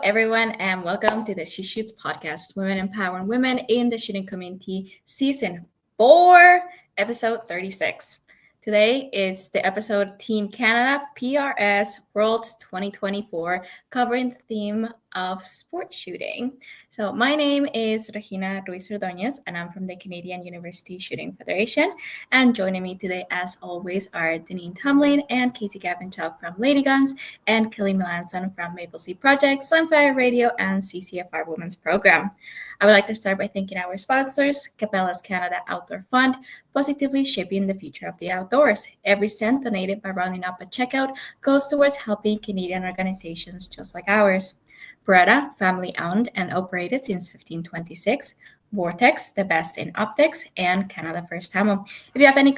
everyone, and welcome to the She Shoots podcast, Women Empowering Women in the Shooting Community, Season 4, Episode 36. Today is the episode Team Canada PRS Worlds 2024, covering the theme of sport shooting. So my name is Regina Ruiz Ordóñez, and I'm from the Canadian University Shooting Federation. And joining me today, as always, are Deneen Tomlin and Casey Gavinchuk from Lady Guns, and Kelly Melanson from Maple Seed Project, Centerfire Radio, and CCFR Women's Program. I would like to start by thanking our sponsors, Cabela's Canada Outdoor Fund, positively shaping the future of the outdoors. Every cent donated by rounding up at checkout goes towards helping Canadian organizations just like ours. Beretta, family-owned and operated since 1526. Vortex, the best in optics, and Canada First Ammo. If you have any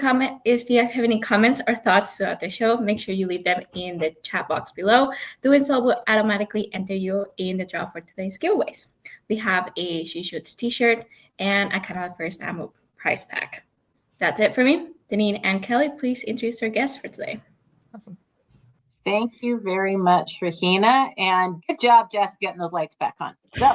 comments or thoughts throughout the show, make sure you leave them in the chat box below. Doing so will automatically enter you in the draw for today's giveaways. We have a She Shoots t-shirt and a Canada First Ammo prize pack. That's it for me. Deneen and Kelly, please introduce our guests for today. Awesome. Thank you very much, Regina, and good job, Jess, getting those lights back on. So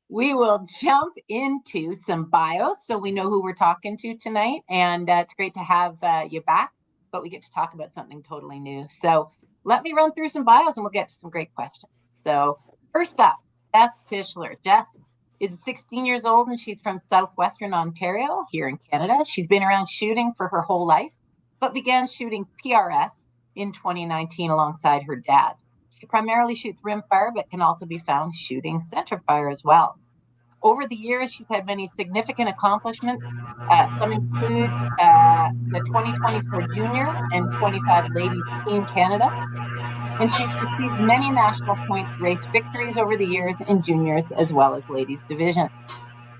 we will jump into some bios so we know who we're talking to tonight, and it's great to have you back, but we get to talk about something totally new. So let me run through some bios and we'll get to some great questions. So first up, Jess Tischler. Jess is 16 years old and she's from Southwestern Ontario here in Canada. She's been around shooting for her whole life, but began shooting PRS in 2019 alongside her dad. She primarily shoots rimfire, but can also be found shooting centerfire as well. Over the years, she's had many significant accomplishments. Some include the 2024 Junior and 25 Ladies Team Canada. And she's received many national points race victories over the years in juniors as well as ladies divisions.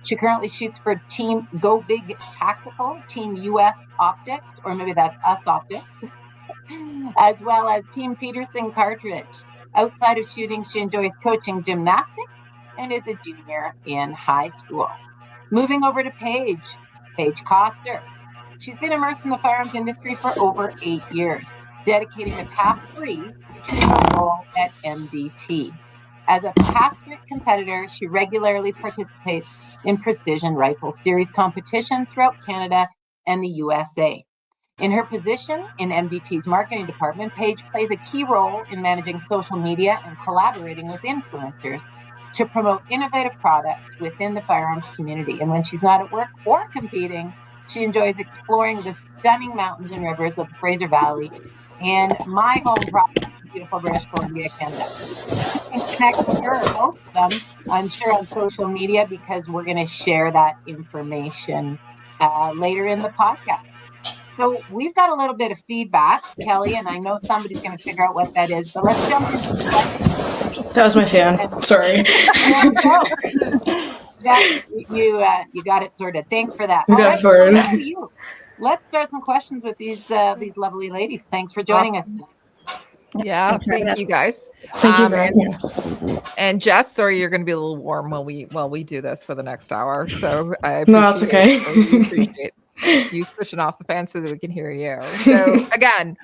She currently shoots for Team Go Big Tactical, Team US Optics, or maybe that's Us Optics, as well as Team Peterson Cartridge. Outside of shooting, she enjoys coaching gymnastics and is a junior in high school. Moving over to Paige Koster. She's been immersed in the firearms industry for over 8 years, dedicating the past 3 to her role at MDT. As a passionate competitor, she regularly participates in precision rifle series competitions throughout Canada and the USA. In her position in MDT's marketing department, Paige plays a key role in managing social media and collaborating with influencers to promote innovative products within the firearms community. And when she's not at work or competing, she enjoys exploring the stunning mountains and rivers of the Fraser Valley in my home province, beautiful British Columbia, Canada. You can connect with her, both of them, I'm sure, on social media, because we're going to share that information later in the podcast. So we've got a little bit of feedback, Kelly, and I know somebody's going to figure out what that is, but let's jump into the questions. That was my fan. Sorry. Yeah, you got it sorted. Thanks for that. You got it sorted. Let's start some questions with these lovely ladies. Thanks for joining us. Yeah, thank you guys. Thank you very much. And Jess, sorry, you're going to be a little warm while we do this for the next hour. So I No, that's okay. appreciate you switching off the fan so that we can hear you. So again,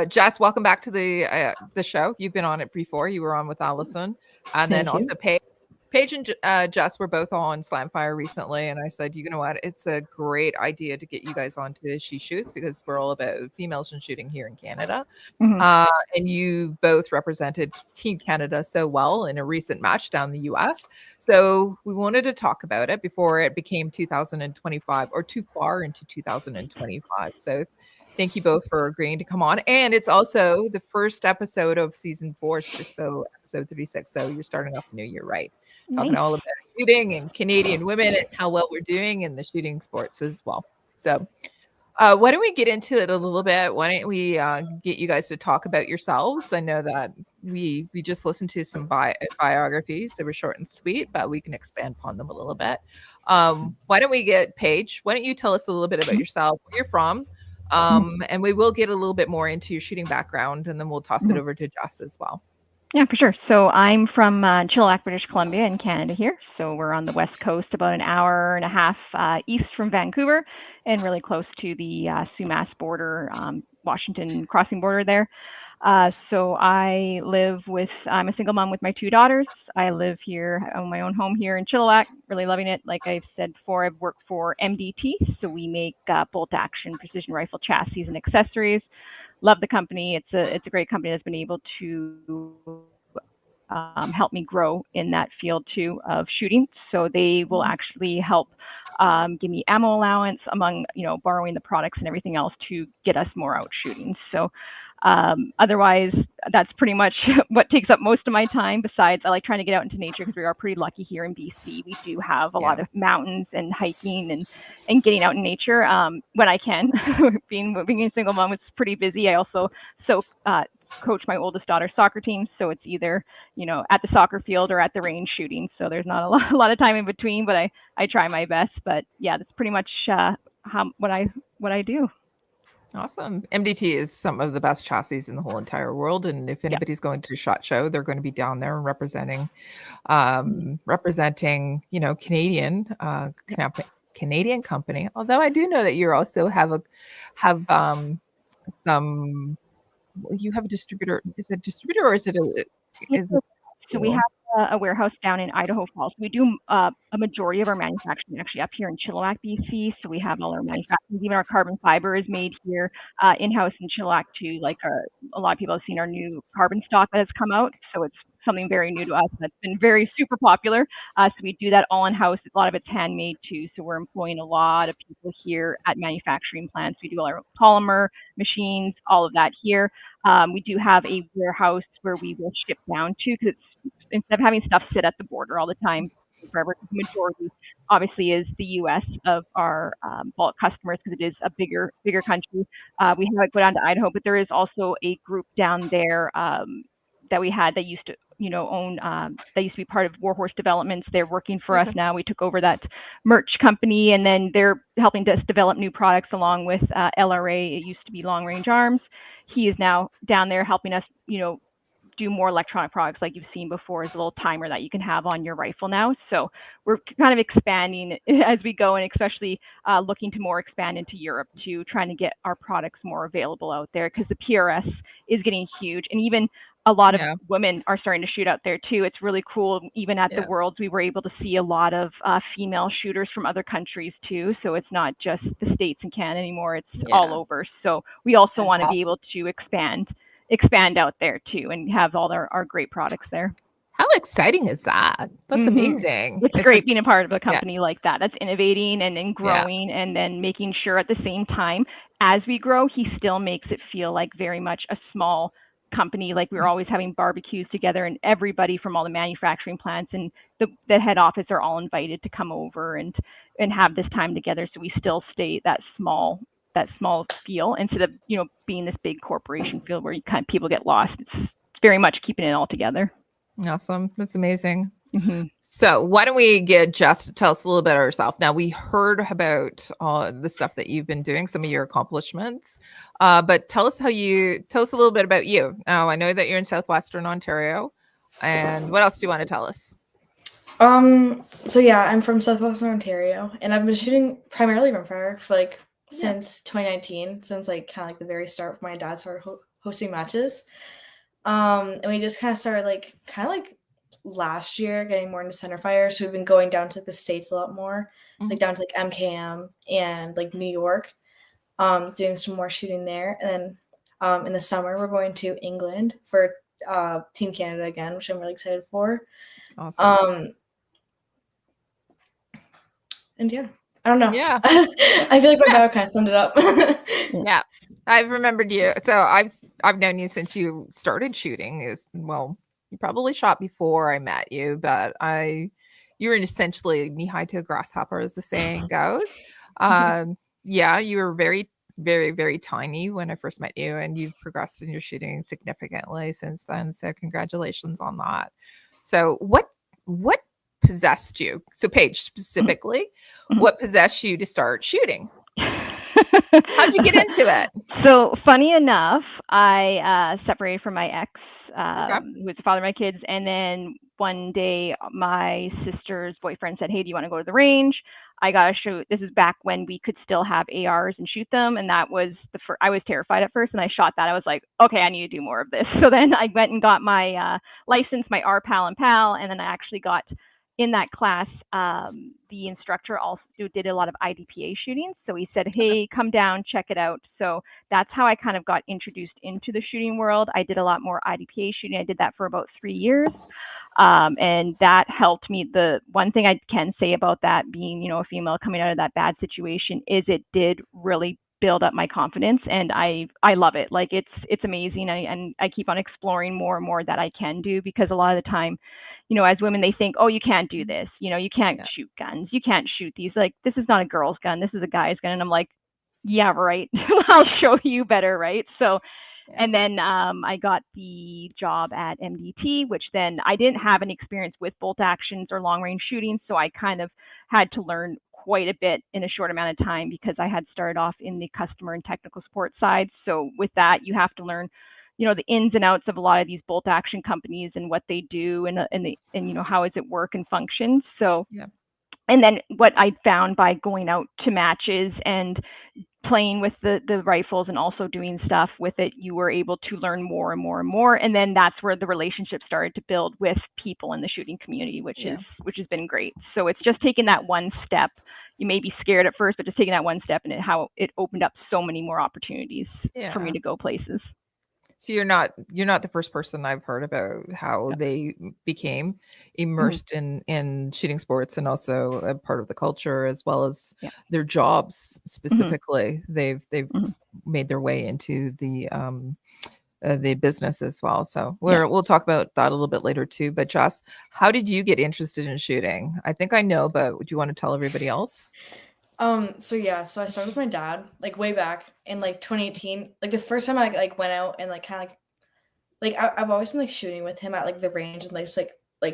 Jess, welcome back to the show. You've been on it before. You were on with Allison, and then also Paige and Jess were both on Slamfire recently, and I said, you know what, it's a great idea to get you guys onto She Shoots because we're all about females in shooting here in Canada. Mm-hmm. And you both represented Team Canada so well in a recent match down the US. So we wanted to talk about it before it became 2025 or too far into 2025. So thank you both for agreeing to come on. And it's also the first episode of season 4, so episode 36. So you're starting off the new year, right? Talking all about shooting and Canadian women and how well we're doing in the shooting sports as well. So why don't we get into it a little bit? Why don't we get you guys to talk about yourselves? I know that we just listened to some biographies. They were short and sweet, but we can expand upon them a little bit. Why don't we get Paige? Why don't you tell us a little bit about yourself, where you're from? And we will get a little bit more into your shooting background, and then we'll toss it over to Jess as well. Yeah, for sure. So I'm from Chilliwack, British Columbia in Canada here. So we're on the west coast, about an hour and a half east from Vancouver, and really close to the Sumas border, Washington crossing border there. So I'm a single mom with my 2 daughters. I live here, I own my own home here in Chilliwack, really loving it. Like I've said before, I've worked for MDT, so we make bolt action precision rifle chassis and accessories. Love the company. It's a great company that's been able to help me grow in that field too of shooting. So they will actually help give me ammo allowance among, borrowing the products and everything else to get us more out shooting. So otherwise, that's pretty much what takes up most of my time. Besides, I like trying to get out into nature because we are pretty lucky here in BC. We do have a lot of mountains and hiking and getting out in nature when I can. being a single mom, it's pretty busy. I also coach my oldest daughter's soccer team, so it's either at the soccer field or at the range shooting. So there's not a lot of time in between, but I try my best. But yeah, that's pretty much what I do. Awesome. MDT is some of the best chassis in the whole entire world. And if anybody's going to SHOT Show, they're going to be down there and representing, Canadian company. Although I do know that you also have you have a distributor. Is it a distributor or is it So we have a warehouse down in Idaho Falls. We do a majority of our manufacturing actually up here in Chilliwack, BC. So we have all our manufacturing, even our carbon fiber is made here in-house in Chilliwack too. Like a lot of people have seen our new carbon stock that has come out. So it's something very new to us that's been very super popular. So we do that all in-house. A lot of it's handmade too. So we're employing a lot of people here at manufacturing plants. We do all our polymer machines, all of that here. We do have a warehouse where we will ship down to, because instead of having stuff sit at the border all the time forever, the majority obviously is the U.S. of our bulk customers, because it is a bigger country. We have it go down to Idaho, but there is also a group down there that we had that used to own, that used to be part of Warhorse Developments. They're working for us now. We took over that merch company, and then they're helping us develop new products along with LRA. It used to be Long Range Arms. He is now down there helping us, do more electronic products like you've seen before, is a little timer that you can have on your rifle now. So we're kind of expanding as we go, and especially looking to more expand into Europe to trying to get our products more available out there, because the PRS is getting huge, and even a lot of women are starting to shoot out there too. It's really cool. Even at the Worlds, we were able to see a lot of female shooters from other countries too. So it's not just the States and Canada anymore. It's all over. So we also want to be able to expand out there too, and have all our great products there. How exciting is that? That's amazing. It's great being a part of a company like that that's innovating and growing, and then making sure at the same time as we grow, he still makes it feel like very much a small company. Like we're always having barbecues together, and everybody from all the manufacturing plants and the head office are all invited to come over and have this time together. So we still stay that small feel, instead of being this big corporation feel where people get lost. It's very much keeping it all together. Awesome. That's amazing. So why don't we get Jess to tell us a little bit about herself. Now, we heard about all the stuff that you've been doing, some of your accomplishments, but tell us a little bit about you. Now, I know that you're in Southwestern Ontario, and what else do you want to tell us? So yeah, I'm from Southwestern Ontario, and I've been shooting primarily rimfire for since 2019, since kind of the very start when my dad started hosting matches. And we just kind of started last year getting more into centerfire. So we've been going down to the States a lot more, down to MKM and New York, doing some more shooting there. And then in the summer, we're going to England for Team Canada again, which I'm really excited for. Awesome. And yeah, I don't know. Yeah. I feel like my bio kind of summed it up. Yeah. I've remembered you. So I've known you since you started shooting. You probably shot before I met you, but you were essentially knee high to a grasshopper, as the saying goes. You were very, very, very tiny when I first met you, and you've progressed in your shooting significantly since then. So congratulations on that. So what possessed you? So Paige, specifically, what possessed you to start shooting? How'd you get into it? So funny enough, I separated from my ex who was the father of my kids. And then one day, my sister's boyfriend said, "Hey, do you want to go to the range? I got to shoot." This is back when we could still have ARs and shoot them. And that was I was terrified at first, and I shot that. I was like, okay, I need to do more of this. So then I went and got my license, my RPAL and PAL. And then I actually got in that class, the instructor also did a lot of IDPA shooting. So he said, "Hey, come down, check it out." So that's how I kind of got introduced into the shooting world. I did a lot more IDPA shooting. I did that for about 3 years. And that helped me. The one thing I can say about that, being, a female coming out of that bad situation, is it did really build up my confidence, and I love it. Like it's amazing. And I keep on exploring more and more that I can do, because a lot of the time, as women, they think, "Oh, you can't do this. You can't shoot guns. You can't shoot these. Like, this is not a girl's gun. This is a guy's gun." And I'm like, yeah, right. I'll show you better. Right. So, and then I got the job at MDT, which then I didn't have any experience with bolt actions or long range shooting. So I kind of had to learn quite a bit in a short amount of time, because I had started off in the customer and technical support side. So with that, you have to learn, the ins and outs of a lot of these bolt action companies and what they do, and how does it work and function. So, and then what I found by going out to matches and playing with the rifles and also doing stuff with it, you were able to learn more and more and more. And then that's where the relationship started to build with people in the shooting community, which has been great. So it's just taking that one step. You may be scared at first, but just taking that one step, and how it opened up so many more opportunities for me to go places. So you're not the first person I've heard about how they became immersed in shooting sports, and also a part of the culture, as well as their jobs specifically. They've made their way into the business as well. So we'll talk about that a little bit later too. But Jess, how did you get interested in shooting? I think I know, but do you want to tell everybody else? So I started with my dad, like way back in like 2018. Like the first time I like went out and like kind of like I've always been like shooting with him at like the range and like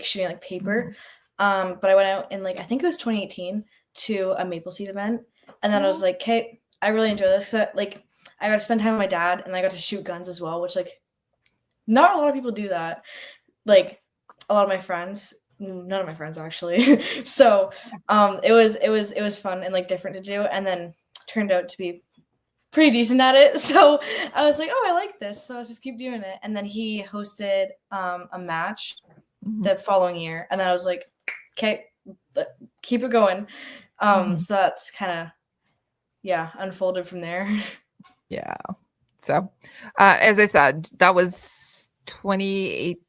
shooting like paper. But I went out in like, I think it was 2018, to a Maple Seed event, and then I was like, "Okay, I really enjoy this." So like I got to spend time with my dad, and I got to shoot guns as well, which like not a lot of people do that. Like a lot of my friends. None of my friends actually. So it was fun and like different to do, and then turned out to be pretty decent at it. So I was like, "Oh, I like this." So let's just keep doing it. And then he hosted a match the following year, and then I was like, "Okay, keep it going." So that's kind of unfolded from there. Yeah. So as I said, that was 2018.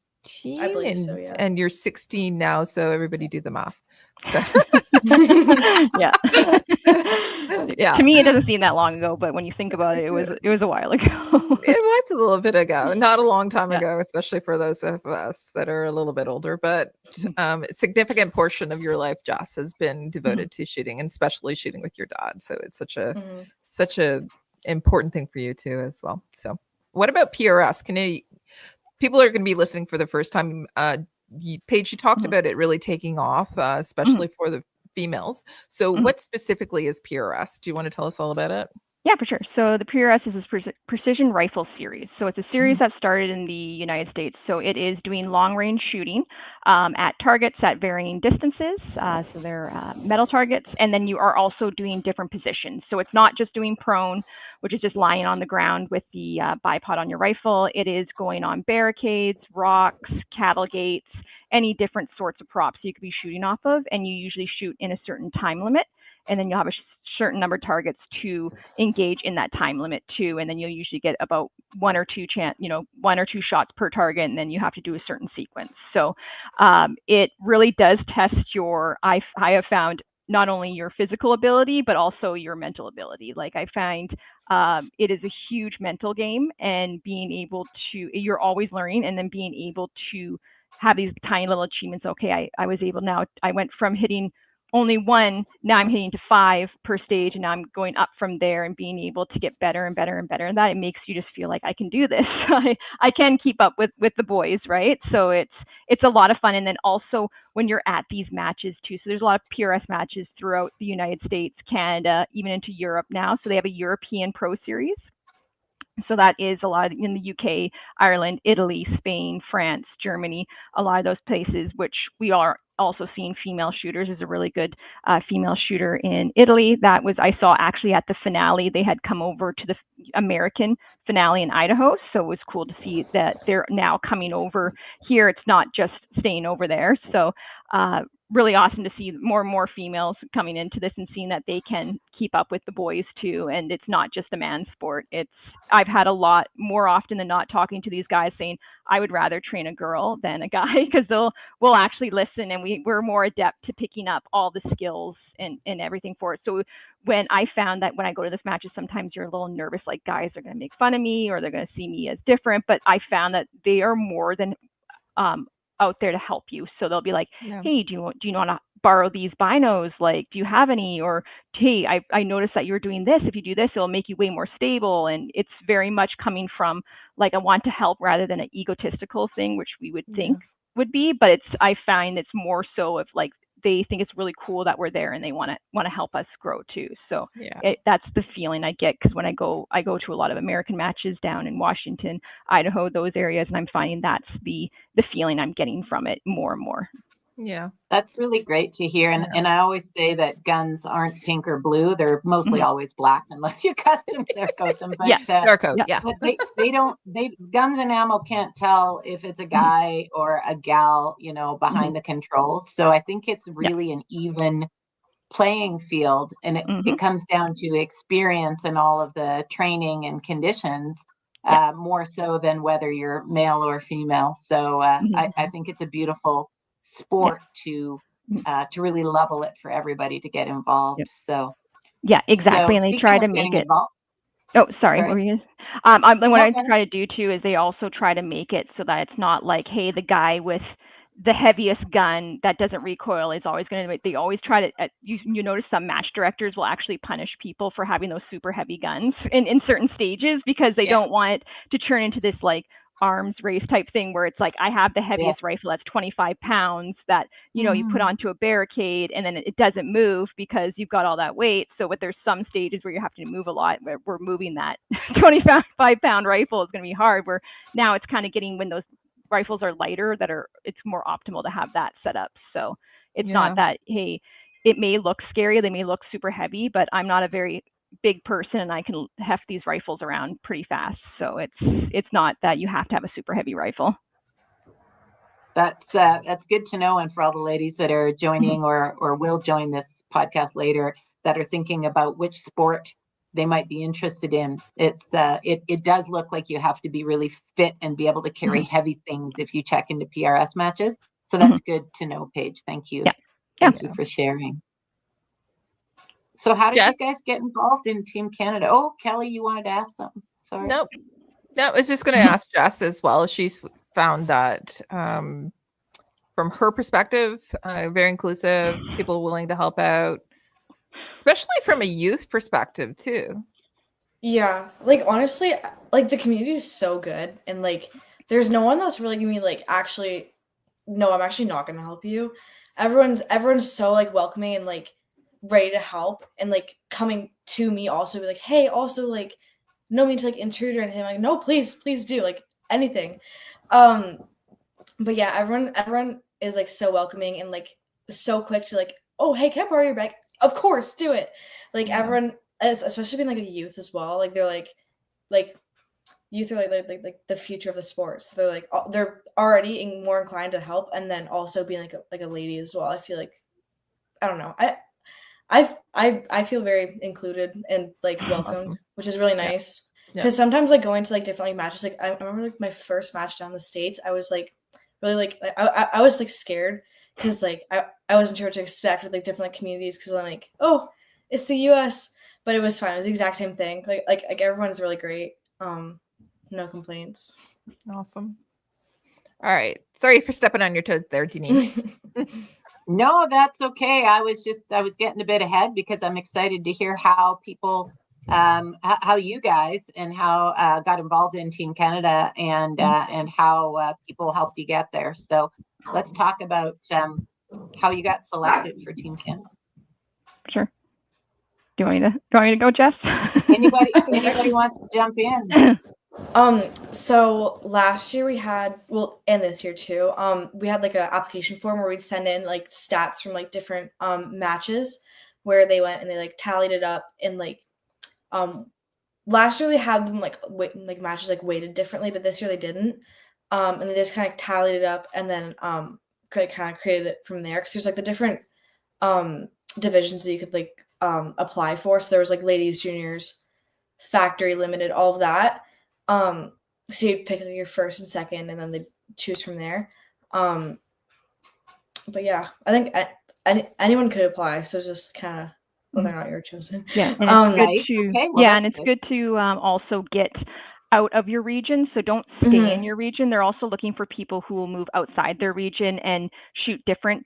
I believe so, and you're 16 now, so everybody do the math. So To me, it doesn't seem that long ago, but when you think about it, it was a while ago. It was a little bit ago, not a long time ago, especially for those of us that are a little bit older. But a significant portion of your life, Jess, has been devoted to shooting, and especially shooting with your dad. So it's such a important thing for you too, as well. So what about PRS? People are going to be listening for the first time. Paige, you talked about it really taking off, especially for the females. So what specifically is PRS? Do you want to tell us all about it? Yeah, for sure. So the PRS is this precision rifle series. So it's a series that started in the United States. So it is doing long range shooting at targets at varying distances. So they're metal targets. And then you are also doing different positions. So it's not just doing prone, which is just lying on the ground with the bipod on your rifle. It is going on barricades, rocks, cattle gates, any different sorts of props you could be shooting off of. And you usually shoot in a certain time limit. And then you'll have a certain number of targets to engage in that time limit too. And then you'll usually get about one or two shots per target, and then you have to do a certain sequence. So it really does test I have found not only your physical ability, but also your mental ability. Like I find it is a huge mental game, and being able to, you're always learning, and then being able to have these tiny little achievements. Okay, I was able now, I went from hitting only one, now I'm hitting to 5 per stage, and now I'm going up from there and being able to get better and better and better. And that it makes you just feel like I can do this. I can keep up with the boys, right? So it's a lot of fun. And then also when you're at these matches too, so there's a lot of PRS matches throughout the United States, Canada, even into Europe now. So they have a European Pro Series. So that is a lot in the UK, Ireland, Italy, Spain, France, Germany, a lot of those places, which we are also seeing female shooters. Is a really good female shooter in Italy. That was, I saw actually at the finale, they had come over to the American finale in Idaho. So it was cool to see that they're now coming over here. It's not just staying over there. So really awesome to see more and more females coming into this and seeing that they can keep up with the boys too. And it's not just a man's sport. I've had a lot more often than not talking to these guys saying, I would rather train a girl than a guy, because we'll actually listen, and we're more adept to picking up all the skills and everything for it. So when I found that when I go to this matches, sometimes you're a little nervous, like guys are going to make fun of me or they're going to see me as different, but I found that they are more than out there to help you. So they'll be like, hey, do you want to borrow these binos? Like, do you have any? Or, hey, I noticed that you're doing this. If you do this, it'll make you way more stable. And it's very much coming from like, I want to help rather than an egotistical thing, which we would think would be. But I find it's more so of like, they think it's really cool that we're there and they want to help us grow too. So that's the feeling I get, because when I go to a lot of American matches down in Washington, Idaho, those areas, and I'm finding that's the feeling I'm getting from it more and more. Yeah, that's really great to hear. And I always say that guns aren't pink or blue; they're mostly always black, unless you custom code them. But but guns and ammo can't tell if it's a guy or a gal, behind the controls. So I think it's really an even playing field, and it comes down to experience and all of the training and conditions. More so than whether you're male or female. So I think it's a beautiful sport to really level it for everybody to get involved. So exactly. And they try to make it involved. Oh, sorry. What were you? What I try to do too is they also try to make it so that it's not like, hey, the guy with the heaviest gun that doesn't recoil is always going to. They always try to. You notice some match directors will actually punish people for having those super heavy guns in certain stages, because they don't want it to turn into this like arms race type thing where it's like, I have the heaviest rifle that's 25 pounds that you put onto a barricade and then it doesn't move because you've got all that weight. So there's some stages where you have to move a lot, where we're moving that 25-pound rifle is going to be hard, where now it's kind of getting, when those rifles are lighter, it's more optimal to have that set up. So it's not that, hey, it may look scary, they may look super heavy, but I'm not a very big person and I can heft these rifles around pretty fast. So it's not that you have to have a super heavy rifle. That's good to know. And for all the ladies that are joining or will join this podcast later that are thinking about which sport they might be interested in, it does look like you have to be really fit and be able to carry heavy things if you check into PRS matches. So that's good to know, Paige. Thank you. Thank you for sharing. So how did you guys get involved in Team Canada? Oh, Kelly, you wanted to ask something. Sorry. No, I was just going to ask Jess as well. She's found that from her perspective, very inclusive, people willing to help out, especially from a youth perspective too. Yeah, like honestly, like the community is so good, and like there's no one that's really gonna be like, actually, no, I'm actually not gonna help you. Everyone's so like welcoming and like ready to help, and like coming to me also be like, hey, also like no mean to like intrude or anything. I'm like, no, please do, like anything. But yeah, everyone is like so welcoming and like so quick to like, oh, hey, can I borrow your bag? Of course, do it. Like everyone, especially being like a youth as well, like they're like youth are like the future of the sport. So they're like, they're already more inclined to help, and then also being like a lady as well. I feel like, I don't know, I feel very included and like welcomed, which is really nice. Because sometimes like going to like different like matches, like I remember like my first match down the States, I was like really like I was like scared because like I wasn't sure what to expect with like different like communities, because I'm like, oh, it's the US, but it was fine. It was the exact same thing. Like everyone's really great. No complaints. Awesome. All right. Sorry for stepping on your toes there, Denise. No, that's okay. I was getting a bit ahead because I'm excited to hear how people, how you guys and how got involved in Team Canada and how people helped you get there. So let's talk about how you got selected for Team Canada. Sure. Do you want me to go, Jess? Anybody wants to jump in? So last year we had, and this year too, we had like an application form where we'd send in like stats from like different matches where they went and they like tallied it up, and like last year they had them like matches like weighted differently, but this year they didn't. And they just kind of tallied it up and then kind of created it from there, because there's like the different divisions that you could like apply for. So there was like ladies, juniors, factory, limited, all of that. So you'd pick like your first and second, and then they choose from there. But yeah, I think anyone could apply. So it's just kind of whether or not you're chosen. Yeah, and it's good to and it's good to also get out of your region. So don't stay in your region. They're also looking for people who will move outside their region and shoot different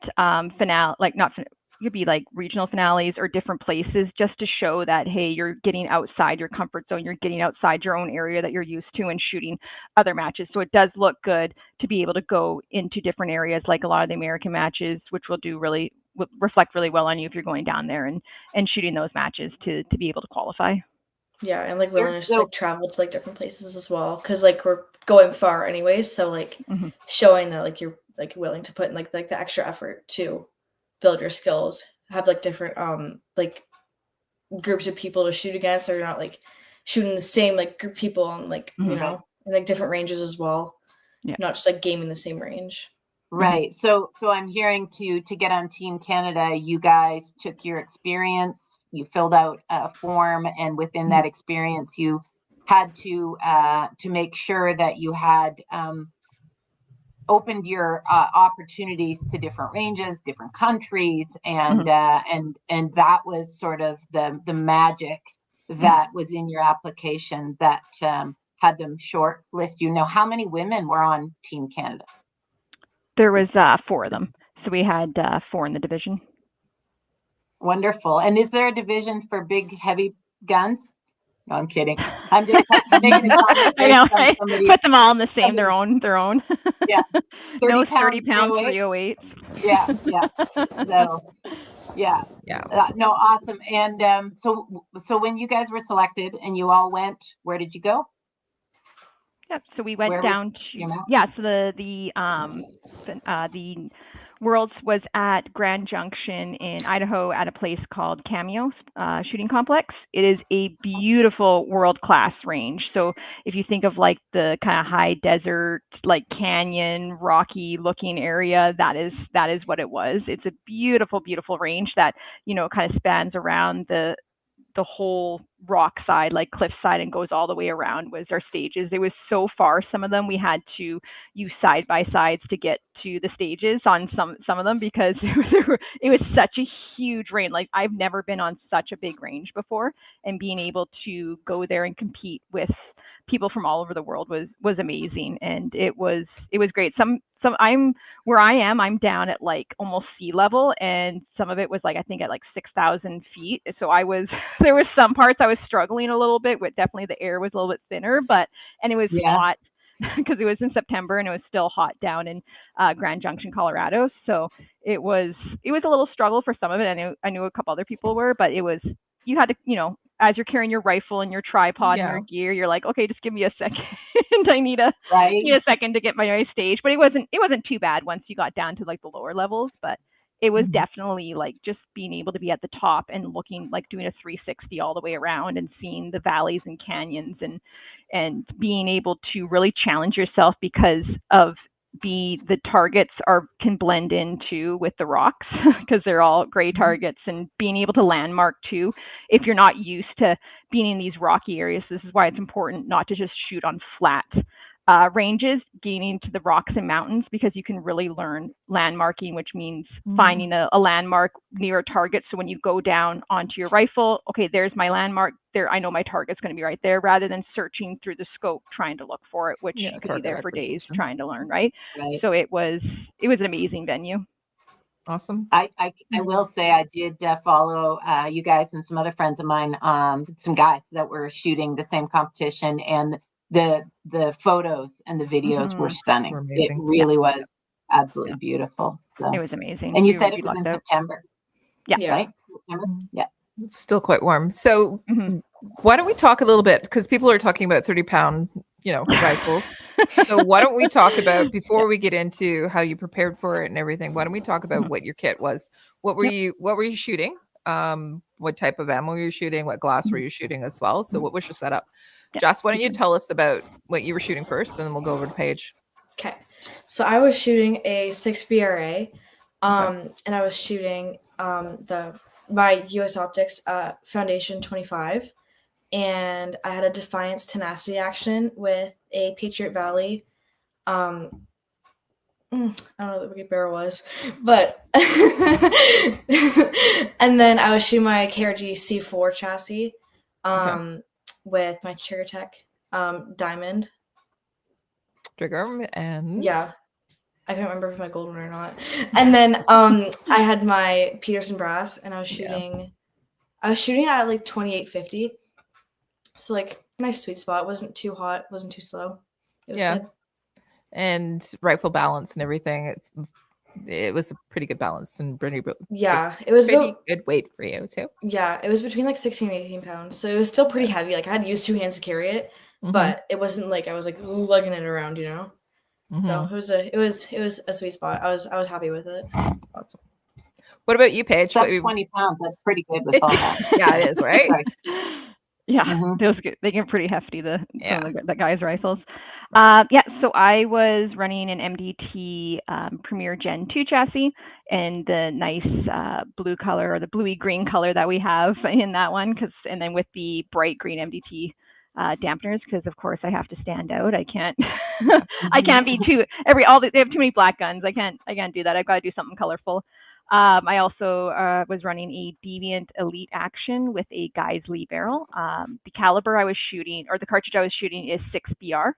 could be like regional finales or different places, just to show that, hey, you're getting outside your comfort zone, you're getting outside your own area that you're used to and shooting other matches. So it does look good to be able to go into different areas, like a lot of the American matches, which will reflect really well on you if you're going down there and shooting those matches to be able to qualify. Yeah, and like willingness to like travel to like different places as well, because like we're going far anyways. So like showing that like you're like willing to put in like the extra effort to build your skills, have like different like groups of people to shoot against, so you're not like shooting the same like group of people and like you know, in like different ranges as well. Yeah, not just like gaming the same range. Right. So I'm hearing to get on Team Canada, you guys took your experience, you filled out a form, and within that experience, you had to make sure that you had opened your opportunities to different ranges, different countries, and that was sort of the magic that was in your application that had them shortlist. You know, how many women were on Team Canada? There was 4 of them, so we had 4 in the division. Wonderful. And is there a division for big, heavy guns? No, I'm kidding. I'm just making a comment. I know, right? Put them all in the same, their own. Yeah. 30-pound 308. Yeah. So, yeah. No, awesome. And so when you guys were selected and you all went, where did you go? Yep. So we went down to so the Worlds was at Grand Junction in Idaho at a place called Cameo Shooting Complex. It is a beautiful world-class range. So if you think of like the kind of high desert, like canyon, rocky looking area, that is what it was. It's a beautiful, beautiful range that, you know, kind of spans around the whole rock side, like cliff side, and goes all the way around was our stages. It was so far, some of them we had to use side by sides to get to the stages on some of them, because it was such a huge range. Like I've never been on such a big range before, and being able to go there and compete with people from all over the world was amazing, and it was great. I'm where I am, I'm down at like almost sea level, and some of it was like I think at like 6,000 feet. So there was some parts I was struggling a little bit with. Definitely the air was a little bit thinner, and it was hot because it was in September and it was still hot down in Grand Junction, Colorado. So it was a little struggle for some of it. I knew a couple other people were, but you had to, you know, as you're carrying your rifle and your tripod and your gear, you're like, okay, just give me a second. I need a second to get my stage. But it wasn't too bad once you got down to like the lower levels. But it was definitely like just being able to be at the top and looking, like doing a 360 all the way around and seeing the valleys and canyons and being able to really challenge yourself, because of the targets can blend into with the rocks because they're all gray targets, and being able to landmark too. If you're not used to being in these rocky areas, this is why it's important not to just shoot on flat ranges, gaining to the rocks and mountains, because you can really learn landmarking, which means finding a landmark near a target. So when you go down onto your rifle, okay, there's my landmark there. I know my target's going to be right there, rather than searching through the scope trying to look for it, which you could be there for days trying to learn, right? So it was an amazing venue. Awesome. I will say I did follow you guys and some other friends of mine, some guys that were shooting the same competition, and the photos and the videos were stunning. It really was absolutely beautiful. So it was amazing. And you said it was in September. Yeah. Right? September? Yeah. It's still quite warm. So Mhm. why don't we talk a little bit, because people are talking about 30-pound, rifles. So why don't we talk about, before we get into how you prepared for it and everything, why don't we talk about what your kit was? What were you shooting? What type of ammo were you shooting? What glass were you shooting as well? So what was your setup? Yeah. Jess, why don't you tell us about what you were shooting first, and then we'll go over to Paige. Okay. So I was shooting a 6 BRA, and I was shooting my US Optics Foundation 25, and I had a Defiance Tenacity action with a Patriot Valley. I don't know what the barrel was, but and then I was shooting my KRG C4 chassis with my Trigger Diamond. Trigger and Yeah. I can't remember if my gold one or not. And then I had my Peterson brass, and I was shooting at like 2850. So like nice sweet spot. It wasn't too hot, wasn't too slow. It was good. And rifle balance and everything. It was a pretty good balance and pretty it was pretty good weight for you too. Yeah, it was between like 16 and 18 pounds. So it was still pretty heavy. Like I had to use 2 hands to carry it, but it wasn't like I was like lugging it around, So it was a sweet spot. I was happy with it. Awesome. What about you, Paige? 20 pounds. That's pretty good with all that. Yeah, it is, right? Yeah, those they get pretty hefty. The guys' rifles. So I was running an MDT Premier Gen 2 chassis and the nice blue color, or the bluey green color that we have in that one, and then with the bright green MDT dampeners, because of course I have to stand out. I can't I can't be they have too many black guns. I can't do that. I've got to do something colorful. I also was running a Deviant Elite action with a Geisley barrel. The caliber I was shooting, or the cartridge I was shooting, is 6 BR.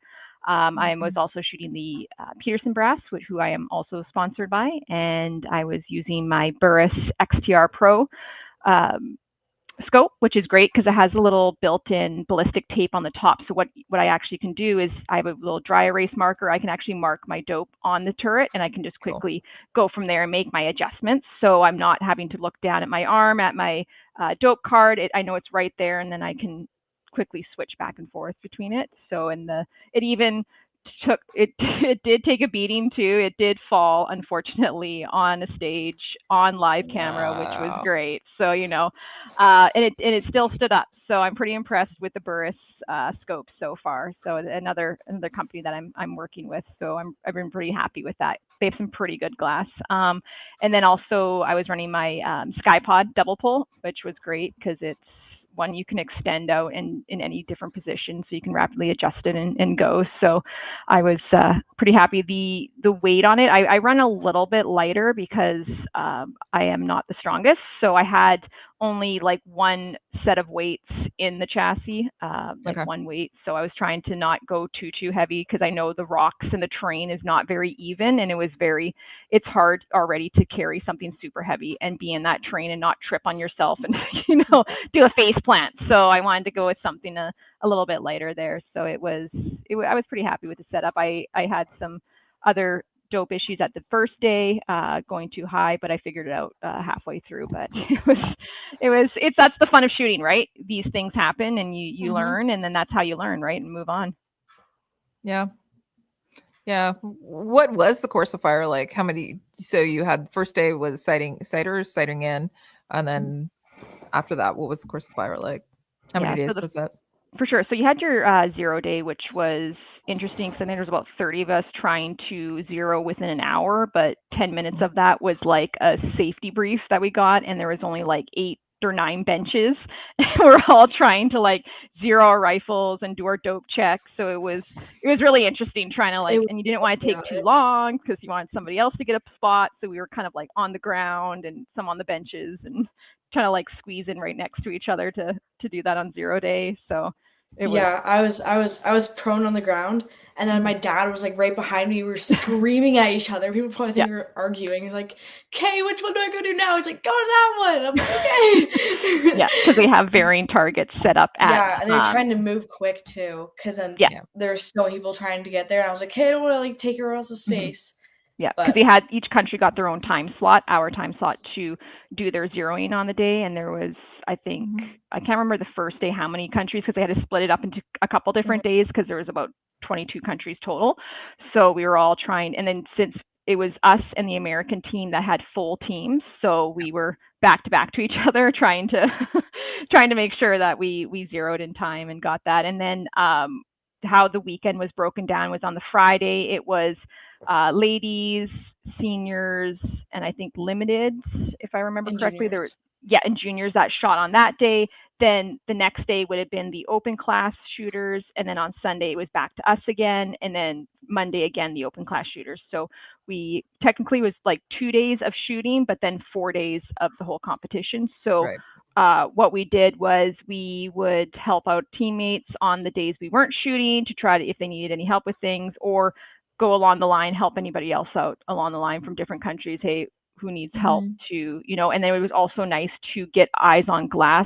I was also shooting the Peterson brass, who I am also sponsored by, and I was using my Burris XTR Pro scope, which is great because it has a little built-in ballistic tape on the top. So what I actually can do is I have a little dry erase marker. I can actually mark my dope on the turret, and I can just quickly go from there and make my adjustments. So I'm not having to look down at my arm, at my dope card. I know it's right there, and then I can quickly switch back and forth between it. So it did take a beating too. It did fall, unfortunately, on a stage on live camera, which was great. So and it still stood up. So I'm pretty impressed with the Burris scope so far. So another company that I'm working with. So I've been pretty happy with that. They have some pretty good glass. And then also I was running my Skypod double pull, which was great because it's one you can extend out in any different position, so you can rapidly adjust it and go. So I was pretty happy. The weight on it, I run a little bit lighter because I am not the strongest. So I had only like one set of weights in the chassis, one weight. So I was trying to not go too heavy because I know the rocks and the terrain is not very even, and it's hard already to carry something super heavy and be in that terrain and not trip on yourself and do a face plant. So I wanted to go with something a little bit lighter there. So I was pretty happy with the setup. I had some other dope issues at the first day, going too high, but I figured it out halfway through. But that's the fun of shooting, right? These things happen and you learn, and then that's how you learn, right? And move on. Yeah. What was the course of fire like? How many? So you had first day was sighting in, and then after that, what was the course of fire like? How many days was that? For sure. So you had your 0 day, which was interesting because I think there was about 30 of us trying to zero within an hour, but 10 minutes of that was like a safety brief that we got, and there was only like 8 or 9 benches. We're all trying to like zero our rifles and do our dope checks. So it was really interesting trying to and you didn't want to take too long because you wanted somebody else to get a spot. So we were kind of like on the ground and some on the benches and trying to like squeeze in right next to each other to do that on 0 day. So I was prone on the ground, and then my dad was like right behind me. We were screaming at each other. People probably think we were arguing. He's like, "Okay, which one do I go to now?" He's like, "Go to that one." I'm like, "Okay." Yeah, because they have varying targets set up at. And they're trying to move quick too, because then there's so many people trying to get there. And I was like, "Hey, I don't want to like take everyone else's space." Yeah, But- because they had, each country got their own time slot, our time slot, to do their zeroing on the day. And there was, I think, I can't remember the first day how many countries, because they had to split it up into a couple different days, because there was about 22 countries total. So we were all trying, and then since it was us and the American team that had full teams, so we were back to back to each other, trying to trying to make sure that we zeroed in time and got that. And then how the weekend was broken down was on the Friday, it was ladies, seniors, and I think limited, if I remember And correctly. There juniors. were, and juniors that shot on that day. Then the next day would have been the open class shooters, and then on Sunday it was back to us again, and then Monday again the open class shooters. So we technically was like 2 days of shooting, but then 4 days of the whole competition. So what we did was we would help out teammates on the days we weren't shooting to try to, if they needed any help with things, or go along the line, help anybody else out along the line from different countries. Hey, who needs help to, and then it was also nice to get eyes on glass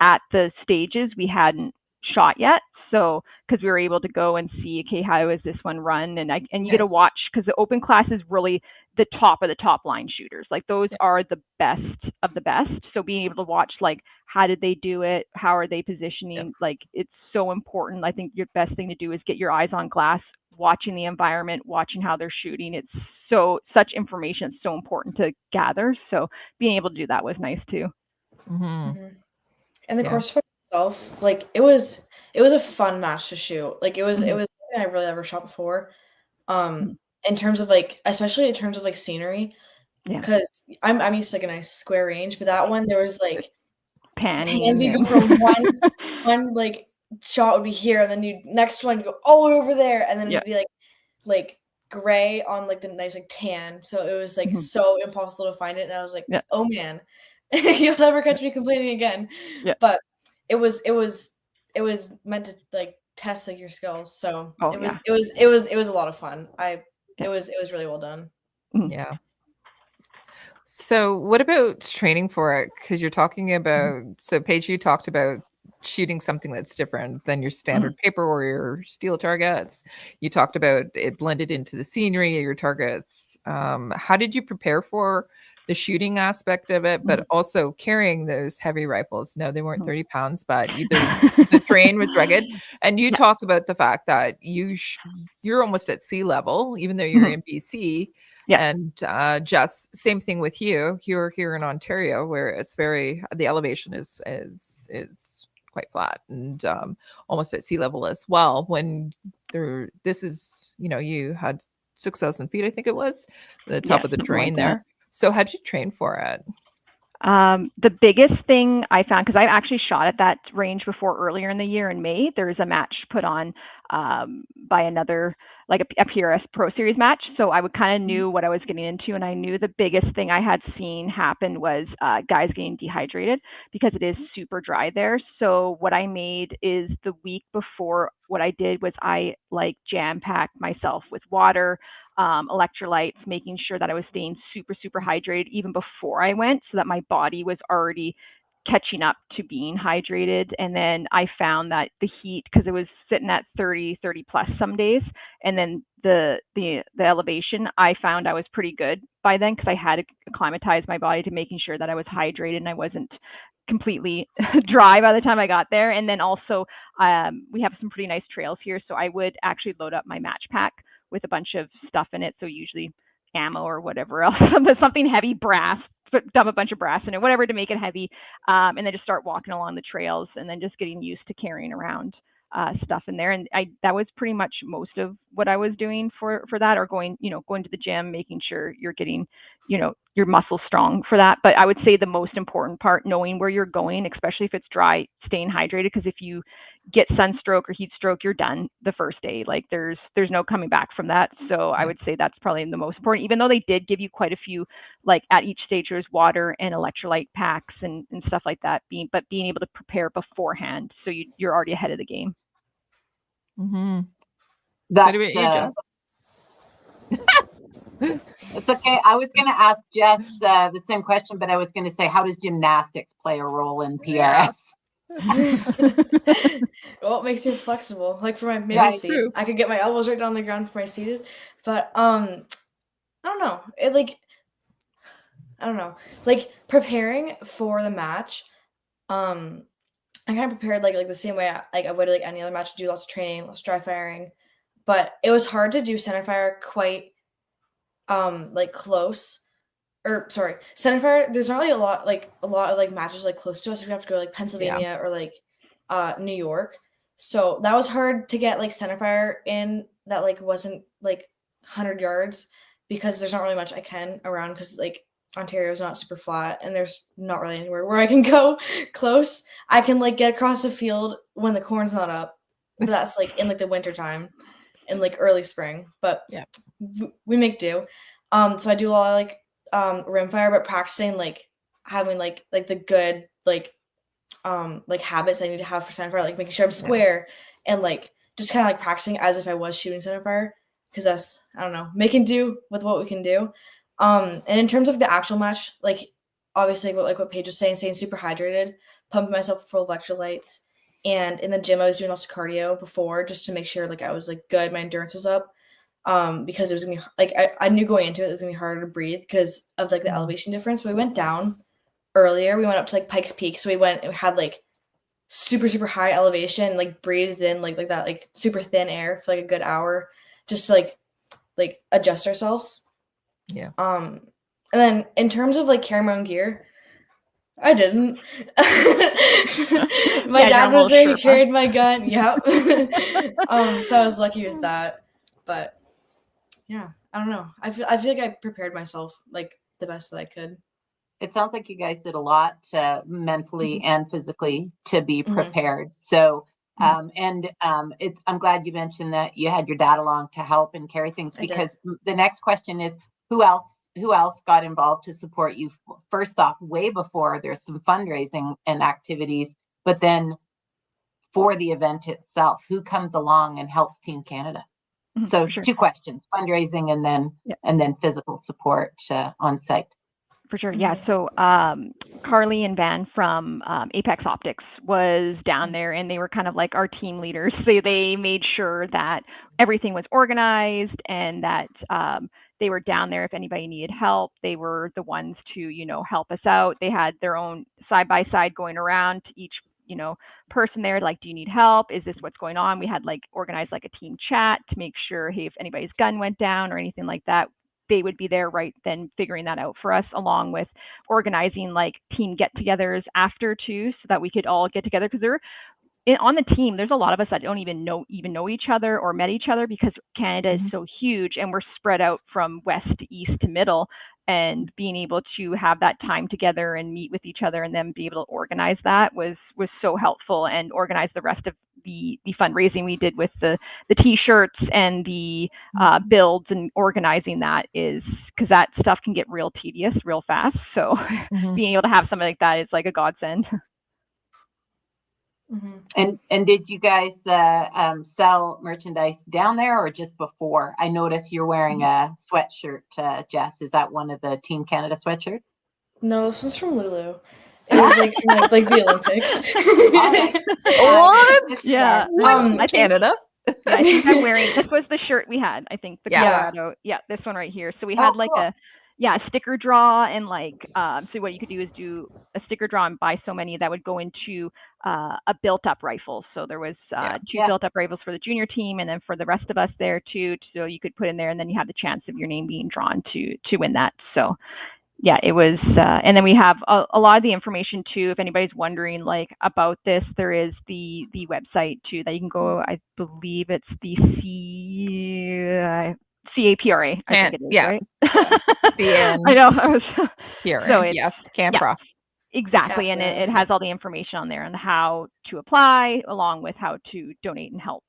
at the stages we hadn't shot yet. So, because we were able to go and see, okay, how is this one run? And you get to watch, because the open class is really the top of the top line shooters. Like those are the best of the best. So being able to watch, like, how did they do it? How are they positioning? Like, it's so important. I think your best thing to do is get your eyes on glass, watching the environment, watching how they're shooting. It's such information. It's so important to gather. So being able to do that was nice too. And the course for itself, like it was a fun match to shoot. Like it was something I really ever shot before. In terms of like, especially in terms of like scenery, because I'm used to like a nice square range, but that one there was like panning. You go from one like shot would be here, and then you next one you go all the way over there, and then it'd be like gray on like the nice like tan. So it was like so impossible to find it, and I was like, oh man. You'll never catch me complaining again. But it was meant to like test like your skills. So it was a lot of fun. It was really well done. Yeah. So what about training for it? Because you're talking about, so Paige, you talked about shooting something that's different than your standard paper or your steel targets. You talked about it blended into the scenery of your targets. How did you prepare for the shooting aspect of it, but also carrying those heavy rifles? No, they weren't 30 pounds, but either the terrain was rugged. And you talk about the fact that you're almost at sea level, even though you're in BC. And just same thing with you. You're here in Ontario, where it's the elevation is quite flat and almost at sea level as well. When this is, you had 6,000 feet, I think it was, the top of the terrain there. So how'd you train for it? The biggest thing I found, because I actually shot at that range before earlier in the year in May, there was a match put on by another, like a PRS Pro Series match. So I would kind of knew what I was getting into, and I knew the biggest thing I had seen happen was guys getting dehydrated because it is super dry there. So what I made is the week before, what I did was I like jam-packed myself with water, electrolytes, making sure that I was staying super, super hydrated even before I went, so that my body was already catching up to being hydrated. And then I found that the heat, because it was sitting at 30 plus some days, and then the elevation, I found I was pretty good by then, because I had to acclimatize my body to making sure that I was hydrated and I wasn't completely dry by the time I got there. And then also we have some pretty nice trails here, so I would actually load up my match pack with a bunch of stuff in it. So usually ammo or whatever else, something heavy, brass, dump a bunch of brass in it, whatever, to make it heavy. And then just start walking along the trails, and then just getting used to carrying around stuff in there. And that was pretty much most of what I was doing for that, or going to the gym, making sure you're getting, your muscles strong for that. But I would say the most important part, knowing where you're going, especially if it's dry, staying hydrated, because if you get sunstroke or heat stroke, you're done the first day. Like there's no coming back from that. So I would say that's probably the most important, even though they did give you quite a few, like at each stage there's water and electrolyte packs and stuff like that, but being able to prepare beforehand, so you're already ahead of the game. What about you, Jess? It's okay. I was going to ask Jess the same question, but I was going to say, how does gymnastics play a role in PRS? Well, it makes you flexible. Like for my mini seat, I could get my elbows right down the ground for my seated. But I don't know. I don't know. Like preparing for the match, I kind of prepared like the same way I would like any other match, do lots of training, lots of dry firing. But it was hard to do centerfire quite like close. Or sorry, centerfire, there's not really a lot of like matches like close to us. We have to go to, like Pennsylvania or like New York. So that was hard to get like centerfire in that like wasn't like 100 yards because there's not really much I can around because like Ontario is not super flat and there's not really anywhere where I can go close. I can like get across the field when the corn's not up, but that's like in like the winter time in like early spring. But we make do. So I do a lot of like rimfire, but practicing like having like the good like habits I need to have for centerfire, like making sure I'm square and like just kind of like practicing as if I was shooting centerfire because that's I don't know, making do with what we can do. And in terms of the actual match, like obviously what Paige was saying, staying super hydrated, pumping myself full of electrolytes, and in the gym I was doing also cardio before just to make sure like I was like good, my endurance was up. Because it was gonna be like I knew going into it was gonna be harder to breathe because of like the elevation difference. We went down earlier. We went up to like Pikes Peak, so we had like super high elevation, like breathed in like that like super thin air for like a good hour, just to like adjust ourselves. Yeah. And then in terms of like carrying my own gear, I didn't. My dad was there. He carried my gun. Yep. So I was lucky with that, but. Yeah, I don't know. I feel like I prepared myself like the best that I could. It sounds like you guys did a lot mentally and physically to be prepared. So, I'm glad you mentioned that you had your dad along to help and carry things because the next question is who else got involved to support you? First off, way before there's some fundraising and activities, but then for the event itself, who comes along and helps Team Canada? So it's two questions: fundraising and then physical support on site. For sure, yeah. So Carly and Van from Apex Optics was down there, and they were kind of like our team leaders. So they made sure that everything was organized and that they were down there if anybody needed help. They were the ones to help us out. They had their own side by side going around to each person there, like, do you need help? Is this what's going on? We had like organized like a team chat to make sure, hey, if anybody's gun went down or anything like that, they would be there right then figuring that out for us, along with organizing like team get-togethers after too, so that we could all get together because on the team, there's a lot of us that don't even know each other or met each other because Canada is so huge and we're spread out from west to east to middle, and being able to have that time together and meet with each other and then be able to organize that was so helpful, and organize the rest of the fundraising we did with the t-shirts and the builds, and organizing that is because that stuff can get real tedious real fast. So being able to have something like that is like a godsend. And did you guys sell merchandise down there or just before? I noticed you're wearing a sweatshirt, Jess. Is that one of the Team Canada sweatshirts? No, this one's from Lulu. It was like from like the Olympics. What? Yeah. Canada. Yeah, I think I'm wearing, this was the shirt we had, I think, the Colorado. Yeah, this one right here. So we had a sticker draw, and like, so what you could do is do a sticker draw and buy so many that would go into a built-up rifle. So there was two built-up rifles for the junior team, and then for the rest of us there too. So you could put in there, and then you have the chance of your name being drawn to win that. So yeah, it was, and then we have a lot of the information too. If anybody's wondering like about this, there is the website too that you can go. I believe it's the CAPRA, I think it is, right? I know. Yes, CAPRA. Exactly, and it has all the information on there on how to apply, along with how to donate and help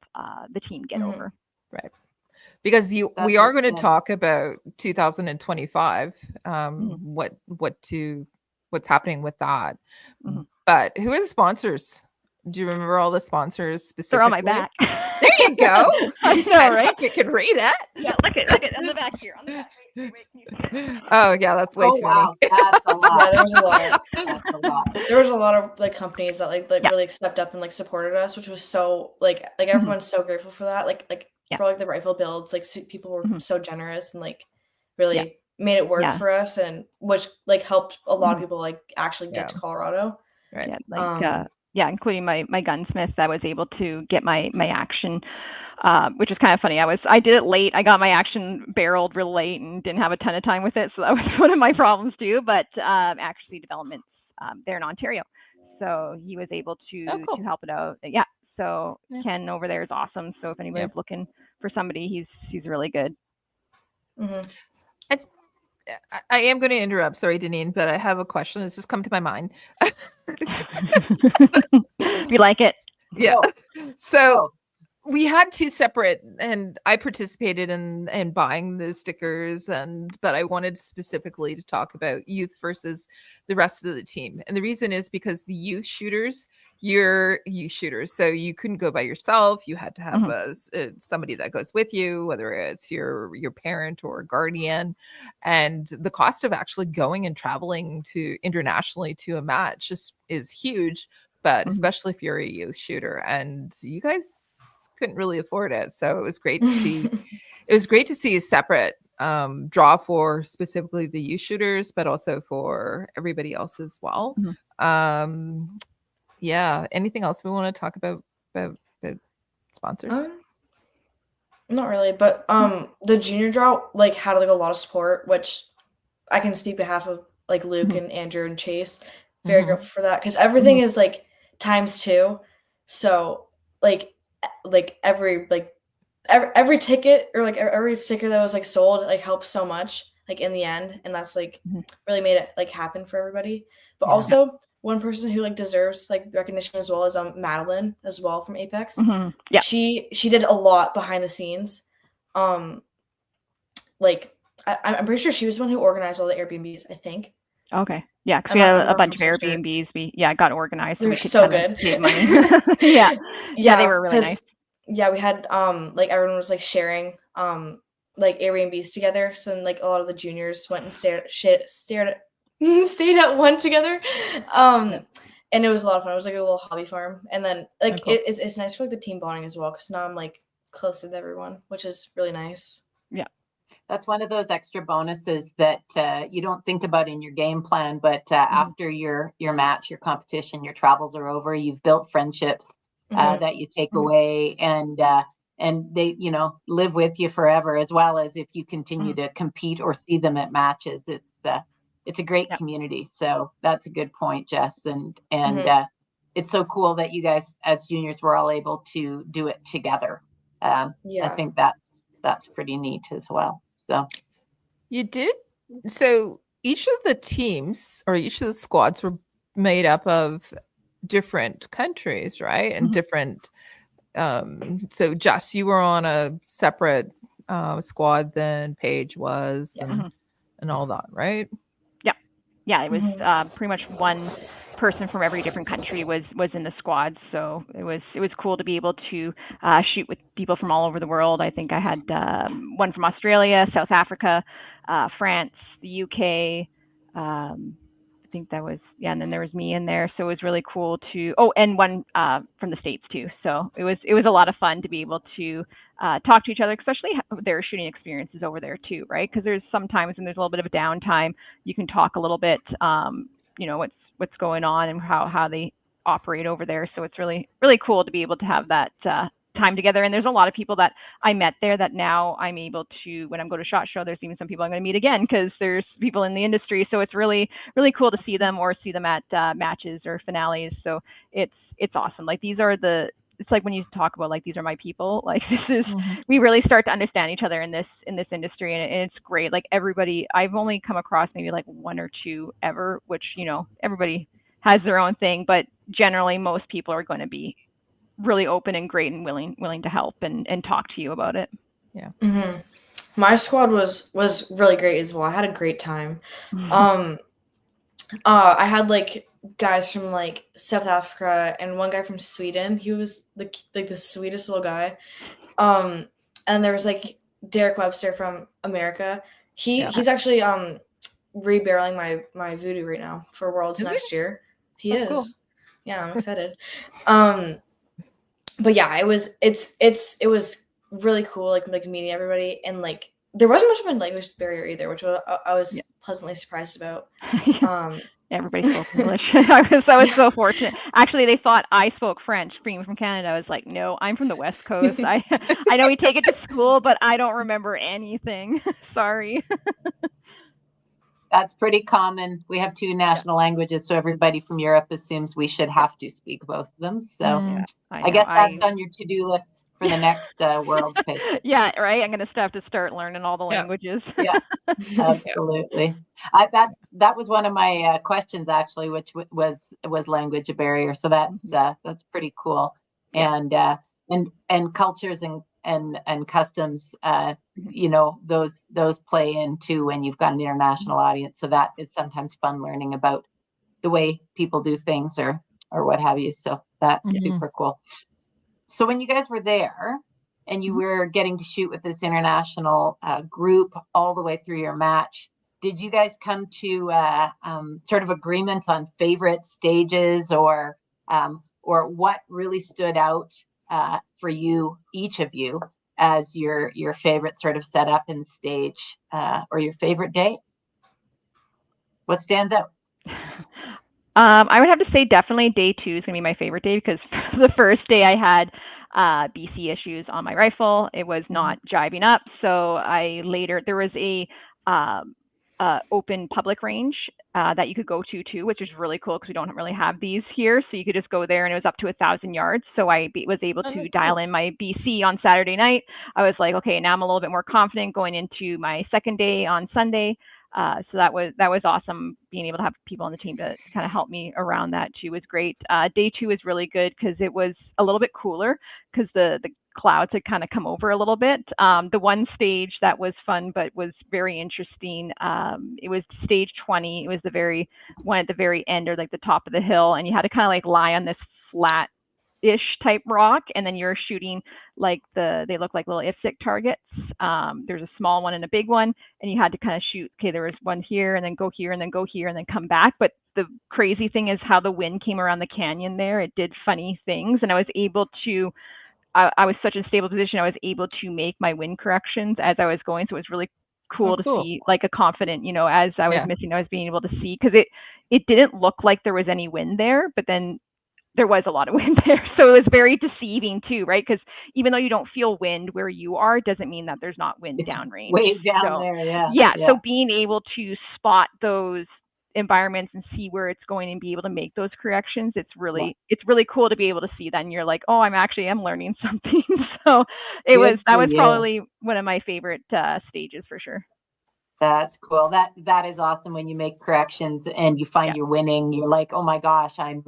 the team get over. Right. Because we are going to talk about 2025, what's happening with that. But who are the sponsors? Do you remember all the sponsors specifically? They're on my back. There you go. I know, right? You can read it. Yeah, look at on the back here. On the back. Wait, can you see it? Oh yeah, that's way too wow. many. That's a lot. Yeah, there was a lot. That's a lot. There was a lot of like companies that like really stepped up and like supported us, which was so like everyone's so grateful for that. Like for like the rifle builds, like people were so generous, and like really made it work Yeah. for us, and which like helped a lot of people like actually get Yeah. to Colorado. Right. Yeah, like including my gunsmith that was able to get my action, which is kind of funny. I did it late. I got my action barreled real late and didn't have a ton of time with it, so that was one of my problems too. But accuracy development there in Ontario, so he was able to cool. to help it out. Yeah. So Yeah. Ken over there is awesome. So if anybody's looking for somebody, he's really good. Mm-hmm. I am going to interrupt. Sorry, Deneen, but I have a question. It's just come to my mind. If you like it. Yeah. So we had two separate, and I participated in buying the stickers, but I wanted specifically to talk about youth versus the rest of the team. And the reason is because the youth shooters, you're youth shooters, so you couldn't go by yourself. You had to have somebody that goes with you, whether it's your parent or guardian. And the cost of actually going and traveling to internationally to a match is huge, but especially if you're a youth shooter, and you guys couldn't really afford it. So it was great to see. It was great to see a separate draw for specifically the youth shooters, but also for everybody else as well. Yeah. Anything else we want to talk about sponsors? Not really, but the junior draw like had like a lot of support, which I can speak behalf of like Luke and Andrew and Chase. Very grateful for that, because everything is like ×2. So like every ticket or like every sticker that was like sold like helped so much like in the end, and that's like really made it like happen for everybody. But also one person who like deserves like recognition as well as Madeline as well from Apex. Yeah, she did a lot behind the scenes. Like I'm pretty sure she was the one who organized all the Airbnbs, I think. Okay. Yeah, because we had a bunch of Airbnbs. We got organized. They were we could so kind of good. save money. Yeah, they were really nice. Yeah, we had like everyone was like sharing like Airbnbs together. So then like a lot of the juniors went and stayed at one together. And it was a lot of fun. It was like a little hobby farm. And then like cool. it's nice for like the team bonding as well, because now I'm like close with everyone, which is really nice. Yeah. That's one of those extra bonuses that you don't think about in your game plan, but after your match, your competition, your travels are over, you've built friendships that you take away, and they, live with you forever, as well as if you continue to compete or see them at matches. It's a great community. So that's a good point, Jess. And it's so cool that you guys as juniors were all able to do it together. I think that's pretty neat as well. So you did. So each of the teams or each of the squads were made up of different countries, right? And different. So Jess, you were on a separate squad than Paige was, and all that, right? Yeah, it was pretty much one person from every different country was in the squad. So it was cool to be able to shoot with people from all over the world. I think I had one from Australia, South Africa, France, the UK. I think that was, and then there was me in there. So it was really cool and one from the States too. So it was a lot of fun to be able to talk to each other, especially their shooting experiences over there too, right? Because there's sometimes when there's a little bit of a downtime, you can talk a little bit, what's going on and how they operate over there. So it's really, really cool to be able to have that time together. And there's a lot of people that I met there that now I'm able to, when I'm going to SHOT Show, there's even some people I'm going to meet again because there's people in the industry. So it's really, really cool to see them or see them at matches or finales. So it's awesome. Like it's like when you talk about like, these are my people, like this is, we really start to understand each other in this industry. And it's great. Like everybody, I've only come across maybe like one or two ever, which, everybody has their own thing, but generally most people are going to be really open and great and willing to help and talk to you about it. Yeah. My squad was really great as well. I had a great time. I had like guys from like South Africa and one guy from Sweden. He was the sweetest little guy. And there was like Derek Webster from America. He's actually rebarreling my voodoo right now for Worlds next year. That's cool. Yeah, I'm excited. But yeah, it was really cool like meeting everybody, and like there wasn't much of a language barrier either, which I was pleasantly surprised about. Everybody spoke English. I was so fortunate. Actually, they thought I spoke French, being from Canada. I was like, no, I'm from the West Coast. I know we take it to school, but I don't remember anything. Sorry. That's pretty common. We have 2 national languages, so everybody from Europe assumes we should have to speak both of them. So I guess that's on your to-do list for the next Worlds page. Yeah, right. I'm going to have to start learning all the languages. Yeah, absolutely. That was one of my questions actually, which was language a barrier. So that's pretty cool. And cultures and customs, you know, those play into when you've got an international audience. So that is sometimes fun learning about the way people do things or what have you. So that's super cool. So when you guys were there and you were getting to shoot with this international group all the way through your match, did you guys come to sort of agreements on favorite stages or what really stood out for you, each of you, as your favorite sort of setup and stage or your favorite day? What stands out? I would have to say definitely day 2 is going to be my favorite day, because the first day I had BC issues on my rifle. It was not jiving up. So there was a open public range that you could go to too, which is really cool because we don't really have these here. So you could just go there, and it was up to 1,000 yards. So I was able to dial in my BC on Saturday night. I was like, okay, now I'm a little bit more confident going into my second day on Sunday. So that was awesome. Being able to have people on the team to kind of help me around that too was great. Day 2 is really good because it was a little bit cooler because the clouds had kind of come over a little bit. The one stage that was fun but was very interesting, it was stage 20. It was the very one at the very end, or like the top of the hill, and you had to kind of like lie on this flat ish type rock, and then you're shooting like they look like little IFSIC targets. There's a small one and a big one, and you had to kind of shoot, okay, there was one here and then go here and then go here and then come back. But the crazy thing is how the wind came around the canyon there. It did funny things, and I was able to I was such a stable position, I was able to make my wind corrections as I was going. So it was really cool to see, like a confident, you know, as I was missing, I was being able to see, because it didn't look like there was any wind there, but then there was a lot of wind there. So it was very deceiving too, right? Because even though you don't feel wind where you are, doesn't mean that there's not wind downrange. Way down there, So being able to spot those environments and see where it's going and be able to make those corrections, it's really cool to be able to see that, and you're like, oh, I'm learning something. So that was probably one of my favorite stages for sure. That's cool. That is awesome when you make corrections and you find you're winning. You're like, oh my gosh, I'm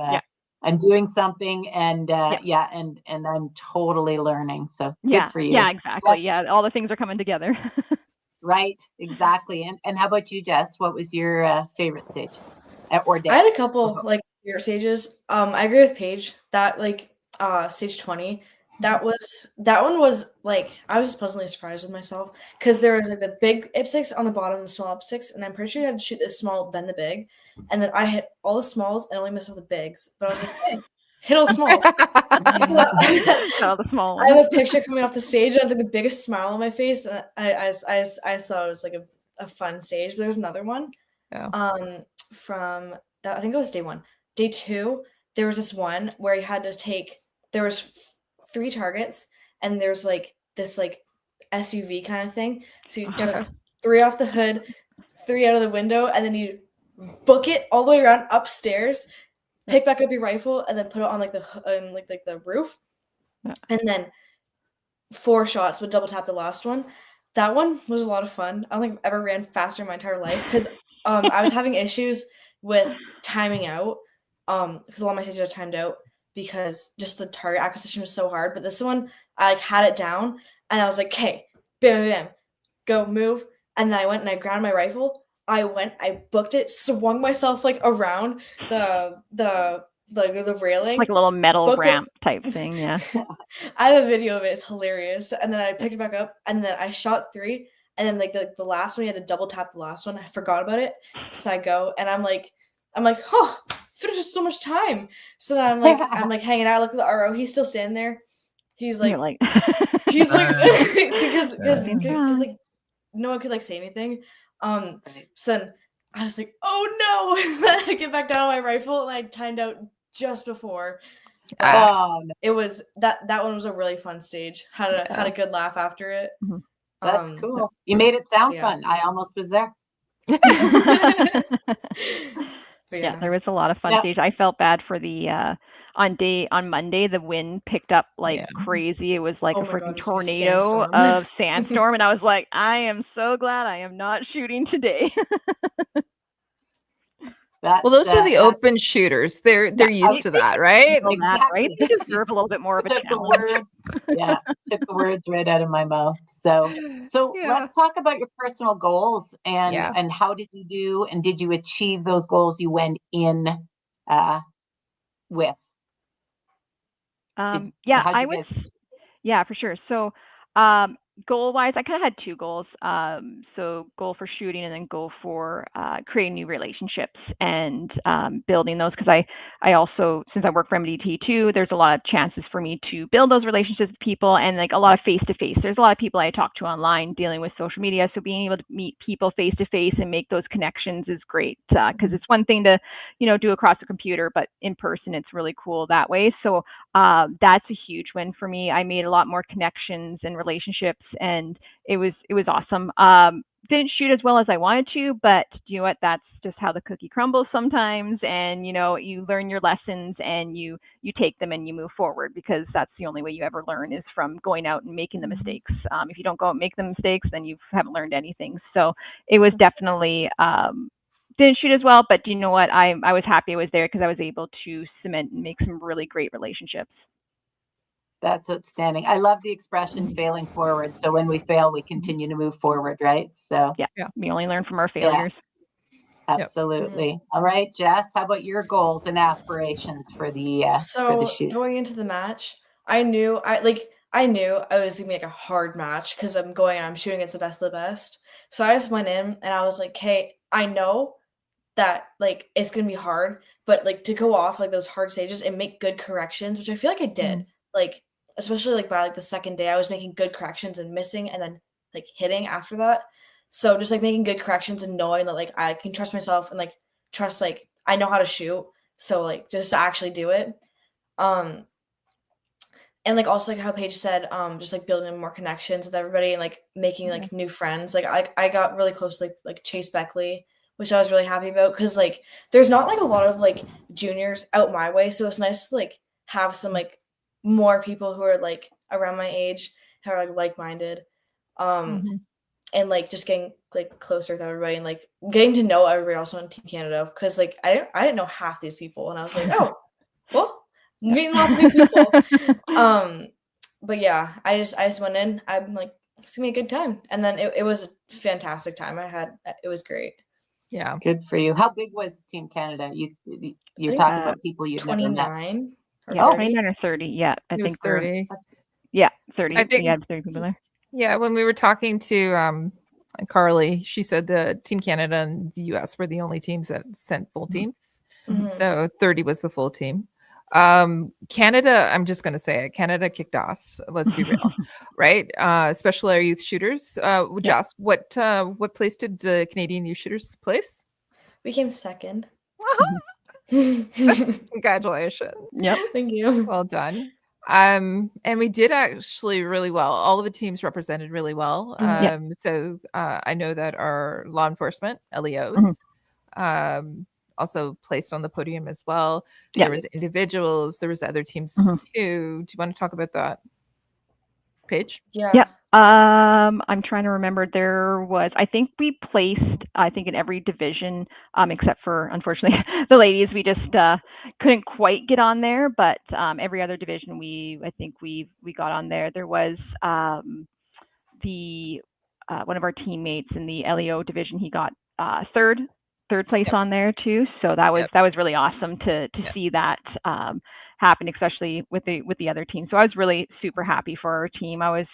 doing something, and and I'm totally learning. So good for you. Yeah, exactly. Jess, all the things are coming together. Right, exactly. And how about you, Jess? What was your favorite stage or day? I had a couple like favorite stages. I agree with Paige that like stage 20. That one was like, I was just pleasantly surprised with myself because there was like the big IPSICs on the bottom and the small IPSICs, and I'm pretty sure you had to shoot the small then the big, and then I hit all the smalls and only missed all the bigs. But I was like, hey, hit all the smalls. The small I have a picture coming off the stage. I had like the biggest smile on my face, and I thought it was like a fun stage. But there was another one, from that, I think it was day 1. Day 2, there was this one where you had to take. There was 3 targets, and there's like this like SUV kind of thing. So you took 3 off the hood, 3 out of the window, and then you book it all the way around upstairs, pick back up your rifle, and then put it on like the roof, and then 4 shots would double tap the last one. That one was a lot of fun. I don't think I've ever ran faster in my entire life because I was having issues with timing out because a lot of my stages are timed out, because just the target acquisition was so hard. But this one, I like had it down, and I was like, okay, bam, bam, bam, go, move. And then I went and I grabbed my rifle. I booked it, swung myself like around the railing. Like a little metal ramp type thing, yeah. I have a video of it, it's hilarious. And then I picked it back up, and then I shot 3, and then like the last one, you had to double tap the last one. I forgot about it. So I go, and I'm like, finished so much time. So then I'm like hanging out, look at the RO. He's still standing there. He's like, because like no one could like say anything. Right. So then I was like, oh no! I get back down on my rifle and I timed out just before. Oh, no, It was that one was a really fun stage. Had a good laugh after it. Mhm. that's cool. You made it sound yeah. fun. I almost was there. But Yeah, there was a lot of fun Yeah. stage. I felt bad for the on Monday, the wind picked up like crazy. It was like Oh a my God, freaking it was like a tornado sandstorm. of sandstorm, and I was like, I am so glad I am not shooting today. Well, those are the open shooters. They're used to that, right? Know that, right? They deserve a little bit more of a took challenge. took the words right out of my mouth. So Yeah. let's talk about your personal goals and how did you do, and did you achieve those goals you went in with? Yeah, how'd I you would. guys- Yeah, for sure. So, goal wise, I kind of had two goals. So goal for shooting and then goal for creating new relationships and building those. Because I also, since I work for MDT too, there's a lot of chances for me to build those relationships with people and like a lot of face to face. There's a lot of people I talk to online dealing with social media. So being able to meet people face to face and make those connections is great. Because it's one thing to, do across a computer, but in person, it's really cool that way. So that's a huge win for me. I made a lot more connections and relationships, and it was awesome. Didn't shoot as well as I wanted to, but you know what? That's just how the cookie crumbles sometimes. And you learn your lessons and you take them and you move forward, because that's the only way you ever learn is from going out and making the mistakes. If you don't go out and make the mistakes, then you haven't learned anything. So it was definitely. Didn't shoot as well, but you know what? I was happy I was there because I was able to cement and make some really great relationships. That's outstanding. I love the expression failing forward. So when we fail, we continue to move forward, right? So yeah. We only learn from our failures. Absolutely. Yep. All right, Jess, how about your goals and aspirations for the shoot? Going into the match, I knew I was gonna make a hard match because I'm shooting against the best of the best. So I just went in and I was like, hey, I know that like it's gonna be hard, but like to go off like those hard stages and make good corrections, which I feel like I did. Like especially like by like the second day, I was making good corrections and missing and then like hitting after that. So just like making good corrections and knowing that like I can trust myself and like trust like I know how to shoot. So like just to actually do it. And like also like how Paige said, just like building more connections with everybody and like making like new friends. Like I got really close to like Chase Beckley, which I was really happy about because like there's not like a lot of like juniors out my way. So it's nice to like have some like more people who are like around my age who are like minded. And like just getting like closer with everybody and like getting to know everybody else on Team Canada because like I didn't know half these people and I was like, oh, well, meeting lots of new people. But yeah, I just went in. I'm like, it's gonna be a good time, and then it was a fantastic time. It was great. Yeah, good for you. How big was Team Canada? You're talking about people you've 29 never met. Yeah, 29 or 30. Yeah, I think 30. Yeah, 30. I think, yeah, 30 people there. Yeah, when we were talking to Carly, she said the Team Canada and the US were the only teams that sent full teams. So 30 was the full team. Canada, I'm just going to say it, Canada kicked ass. Let's be real, right? Especially our youth shooters. Joss, what place did the Canadian youth shooters place? We came second. Congratulations. Yep. Thank you. Well done. And we did actually really well. All of the teams represented really well. So I know that our law enforcement, LEOs, also placed on the podium as well. There was individuals, there was other teams too. Do you want to talk about that, Paige? Yeah. I'm trying to remember. There was, I think we placed, in every division, except for, unfortunately, the ladies. We just couldn't quite get on there, but every other division, I think we got on there. There was one of our teammates in the LEO division. He got third place on there too. So that was really awesome to see that happen, especially with the other team. So I was really super happy for our team. I was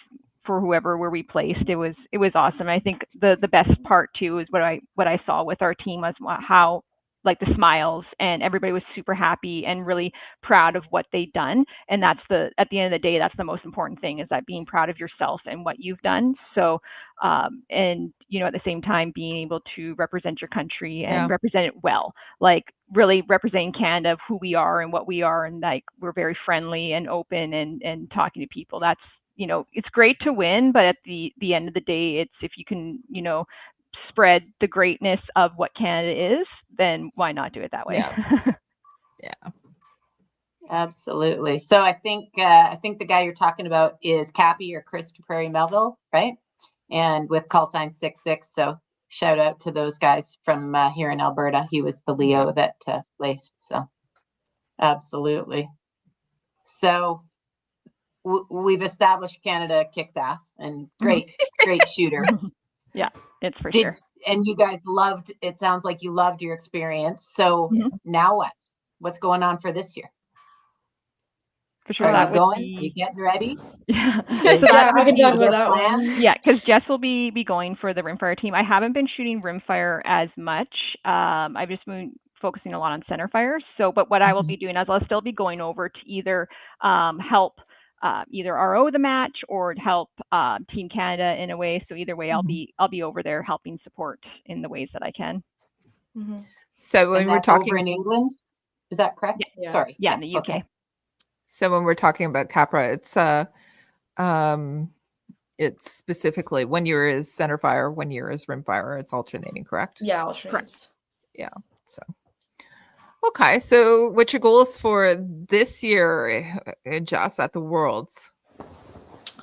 for whoever where we placed. It was awesome. I think the best part too is what I saw with our team was how like the smiles, and everybody was super happy and really proud of what they'd done. And that's at the end of the day, that's the most important thing, is that being proud of yourself and what you've done. So, and, you know, at the same time, being able to represent your country and represent it well, like really representing Canada of who we are and what we are. And like, we're very friendly and open and talking to people. That's, you know, it's great to win, but at the end of the day, it's, if you can, you know, spread the greatness of what Canada is, then why not do it that way? Yeah. Absolutely. So I think the guy you're talking about is Cappy or Chris Prairie Melville, right? And with call sign 66. So shout out to those guys from here in Alberta. He was the Leo that placed. So absolutely. So we've established Canada kicks ass and great shooters. Yeah, it's for sure. And you guys it sounds like you loved your experience. So now what? What's going on for this year? For sure. Are you getting ready? Yeah. Yeah, I can talk about that one. Yeah, because Jess will be going for the rimfire team. I haven't been shooting rimfire as much. I've just been focusing a lot on centerfire. So, but what I will be doing is I'll still be going over to either help either RO the match or help Team Canada in a way. So either way, I'll be over there helping support in the ways that I can. So when we're talking over in England, is that correct? Yeah. Sorry. Yeah, in the UK. Okay. So when we're talking about Capra, it's specifically 1 year is centerfire, 1 year is rimfire. It's alternating, correct? Yeah, alternates. Yeah. So okay. So what's your goals for this year, Jess, at the Worlds?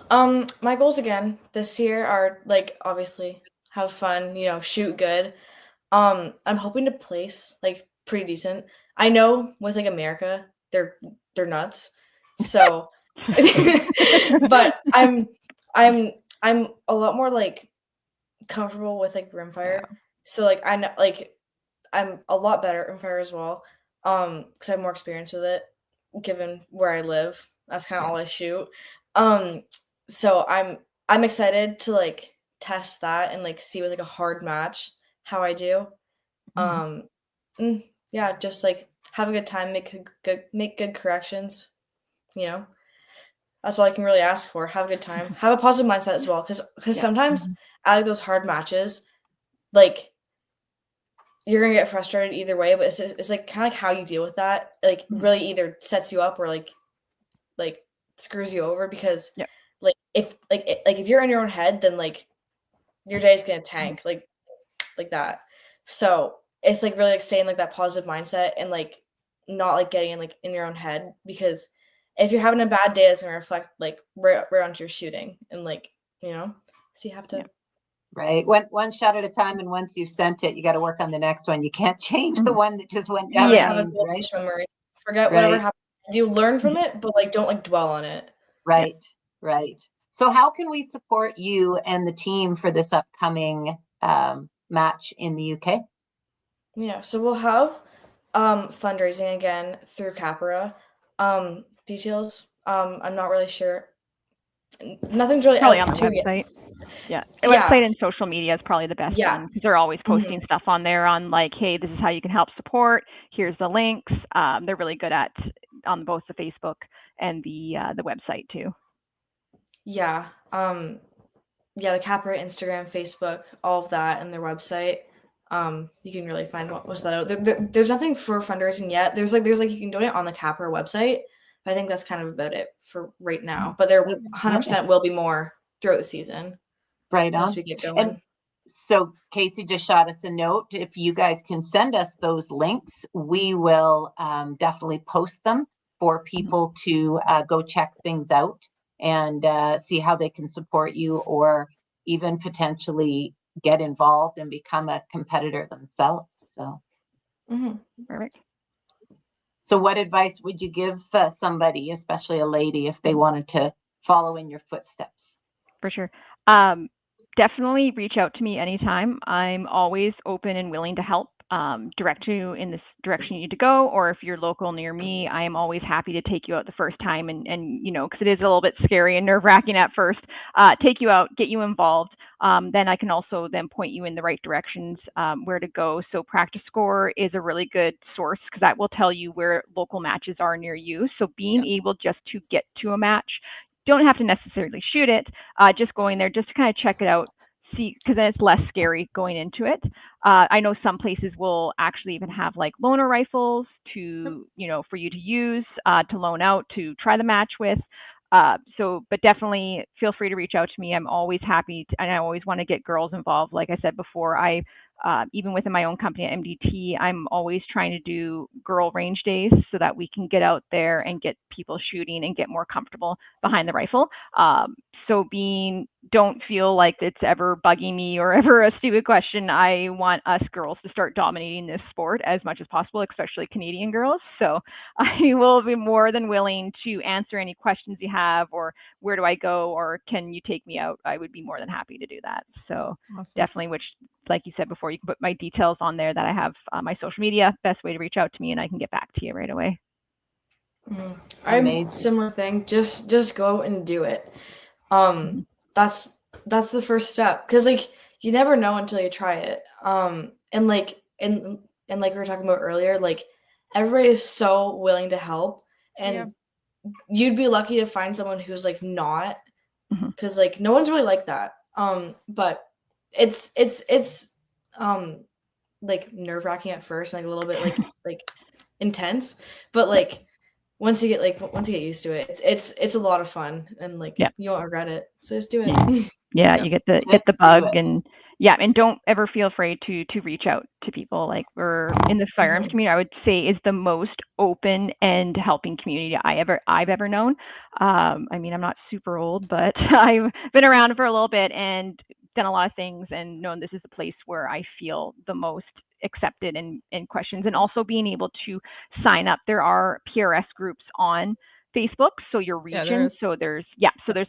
My goals again this year are like obviously have fun, you know, shoot good. I'm hoping to place like pretty decent. I know with like America, they're nuts. So but I'm a lot more like comfortable with like rimfire. So like I know like I'm a lot better at rimfire as well. Because I have more experience with it given where I live. That's kind of all I shoot. So I'm excited to like test that and like see with like a hard match how I do. Yeah, just like have a good time, make good corrections, you know. That's all I can really ask for. Have a good time. Have a positive mindset as well, because sometimes at like those hard matches, like you're gonna get frustrated either way, but it's like kind of like how you deal with that, like really either sets you up or like screws you over, because like if you're in your own head, then like your day's gonna tank like that. So it's like really like staying like that positive mindset and like not like getting in like in your own head, because if you're having a bad day, it's gonna reflect like right onto your shooting, and like, you know, so you have to right, one shot at a time, and once you've sent it, you got to work on the next one. You can't change the one that just went down. Have a goldfish memory. Forget whatever happened. You learn from it, but like don't like dwell on it. Right. So how can we support you and the team for this upcoming match in the UK? Yeah, so we'll have fundraising again through Capra. Details, I'm not really sure. Nothing's really probably out on the website. Yet. The website and social media is probably the best one, because they're always posting stuff on there on like, hey, this is how you can help support. Here's the links. They're really good at on both the Facebook and the website too. Yeah. The Capra Instagram, Facebook, all of that, and their website. You can really find what's that out. There's nothing for fundraising yet. There's like you can donate on the Capra website. But I think that's kind of about it for right now. But there 100% will be more throughout the season. Right on. Once we get going. And so Casey just shot us a note. If you guys can send us those links, we will definitely post them for people to go check things out and see how they can support you, or even potentially get involved and become a competitor themselves. So, perfect. So what advice would you give somebody, especially a lady, if they wanted to follow in your footsteps? For sure. Definitely reach out to me anytime. I'm always open and willing to help. direct you in this direction you need to go, or if you're local near me, I am always happy to take you out the first time and because it is a little bit scary and nerve-wracking at first, take you out, get you involved. Then I can also then point you in the right directions where to go. So Practice Score is a really good source because that will tell you where local matches are near you. So being able just to get to a match, don't have to necessarily shoot it, just going there just to kind of check it out, see, because then it's less scary going into it. I know some places will actually even have like loaner rifles to, for you to use, to loan out, to try the match with. But definitely feel free to reach out to me. I'm always happy to, and I always want to get girls involved. Like I said before, even within my own company at MDT, I'm always trying to do girl range days so that we can get out there and get people shooting and get more comfortable behind the rifle. So don't feel like it's ever bugging me or ever a stupid question. I want us girls to start dominating this sport as much as possible, especially Canadian girls. So I will be more than willing to answer any questions you have, or where do I go, or can you take me out? I would be more than happy to do that. So awesome. Definitely, which, like you said before, you can put my details on there that I have my social media, best way to reach out to me, and I can get back to you right away. I'm similar thing. Just go out and do it. That's the first step, because like you never know until you try it. And like we were talking about earlier, like everybody is so willing to help, and you'd be lucky to find someone who's like not, because like no one's really like that. But it's like nerve-wracking at first, like a little bit like intense, but like once you get used to it, it's a lot of fun, and like you won't regret it. So just do it. You get the bug, and don't ever feel afraid to reach out to people. Like, we're in the firearms community, I would say is the most open and helping community I've ever known. I mean, I'm not super old, but I've been around for a little bit and done a lot of things, and known this is the place where I feel the most accepted in questions, and also being able to sign up. There are PRS groups on Facebook, so your region. So there's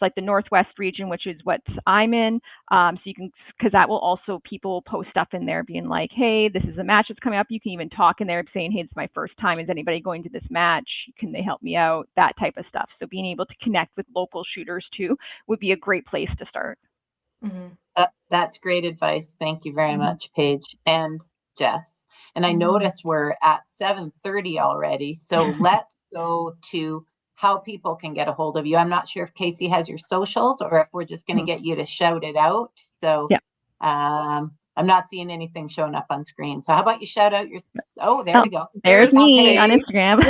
like the Northwest region, which is what I'm in. So you can, because that will also, people will post stuff in there being like, hey, this is a match that's coming up. You can even talk in there saying, hey, it's my first time. Is anybody going to this match? Can they help me out? That type of stuff. So being able to connect with local shooters too would be a great place to start. That's great advice. Thank you very much, Paige and Jess. And I noticed we're at 7:30 already. So let's go to how people can get a hold of you. I'm not sure if Casey has your socials, or if we're just going to get you to shout it out. So I'm not seeing anything showing up on screen. So how about you shout out your, there we go. There's me on Instagram.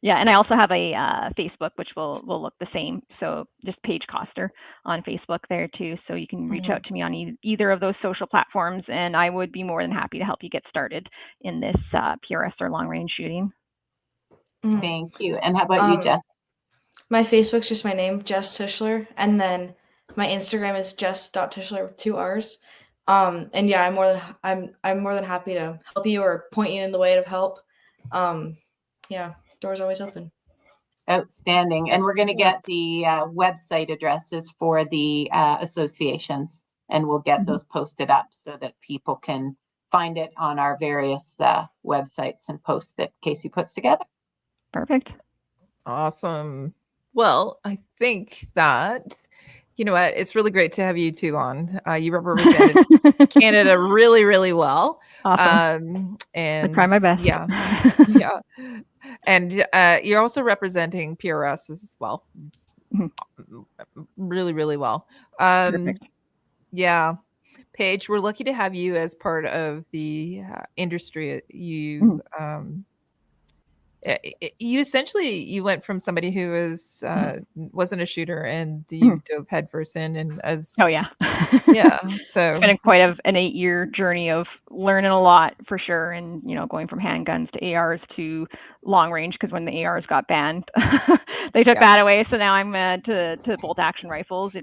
And I also have a Facebook, which will look the same. So just Paige Koster on Facebook there too. So you can reach out to me on either of those social platforms, and I would be more than happy to help you get started in this PRS or long range shooting. Thank you. And how about you, Jess? My Facebook's just my name, Jess Tischler, and then my Instagram is jess.tischler with 2 R's. And I'm more than happy to help you or point you in the way of help. Doors always open. Outstanding. And we're going to get the website addresses for the associations, and we'll get those posted up so that people can find it on our various websites and posts that Casey puts together. Perfect. Awesome. Well, I think that, you know what, it's really great to have you two on. You represented Canada really, really well. Awesome. And I try my best. Yeah. And you're also representing PRS as well. Really, really well. Perfect. Yeah. Paige, we're lucky to have you as part of the industry. You you essentially, you went from somebody who was wasn't a shooter, and you dove headfirst in, and as so it's been quite an 8-year journey of learning a lot for sure, and going from handguns to ARs to long range, because when the ARs got banned they took that away, so now I'm to bolt action rifles.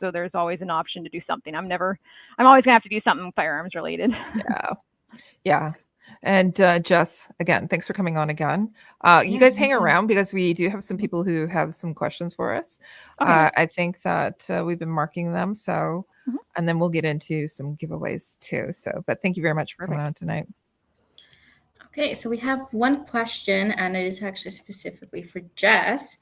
So there's always an option to do something. I'm always gonna have to do something firearms related. And Jess, again, thanks for coming on again. You guys hang around, because we do have some people who have some questions for us. Okay. I think that we've been marking them. So And then we'll get into some giveaways too. So, but thank you very much for coming on tonight. Okay, so we have one question, and it is actually specifically for Jess.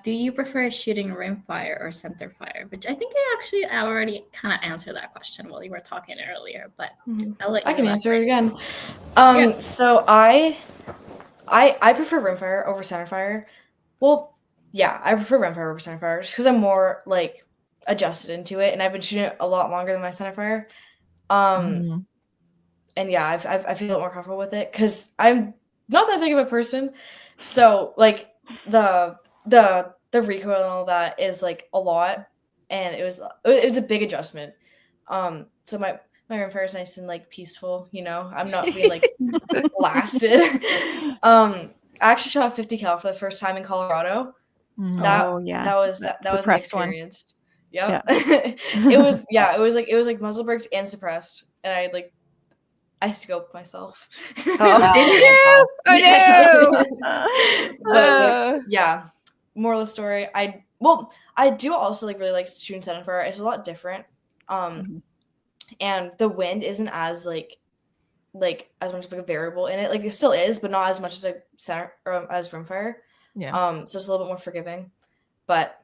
Do you prefer shooting rimfire or centerfire? Which I think I already kind of answered that question while you were talking earlier, but I'll let you I can know answer it again. Yeah. So I prefer rimfire over centerfire. Well, yeah, I prefer rimfire over centerfire just because I'm more like adjusted into it, and I've been shooting it a lot longer than my centerfire. And yeah, I feel a lot more comfortable with it because I'm not that big of a person, so like the recoil and all that is like a lot, and it was a big adjustment. So my rimfire is nice and like peaceful, you know. I'm not being like blasted. I actually shot 50 cal for the first time in Colorado. That was an experience. Yep. Yeah. It was muzzle braked and suppressed, and I scoped myself. Oh, did you? Oh no! Yeah. Moral of the story. I do also really like shooting centerfire. It's a lot different. And the wind isn't as like as much of a variable in it. Like it still is, but not as much as a center or as rimfire. Yeah. So it's a little bit more forgiving. But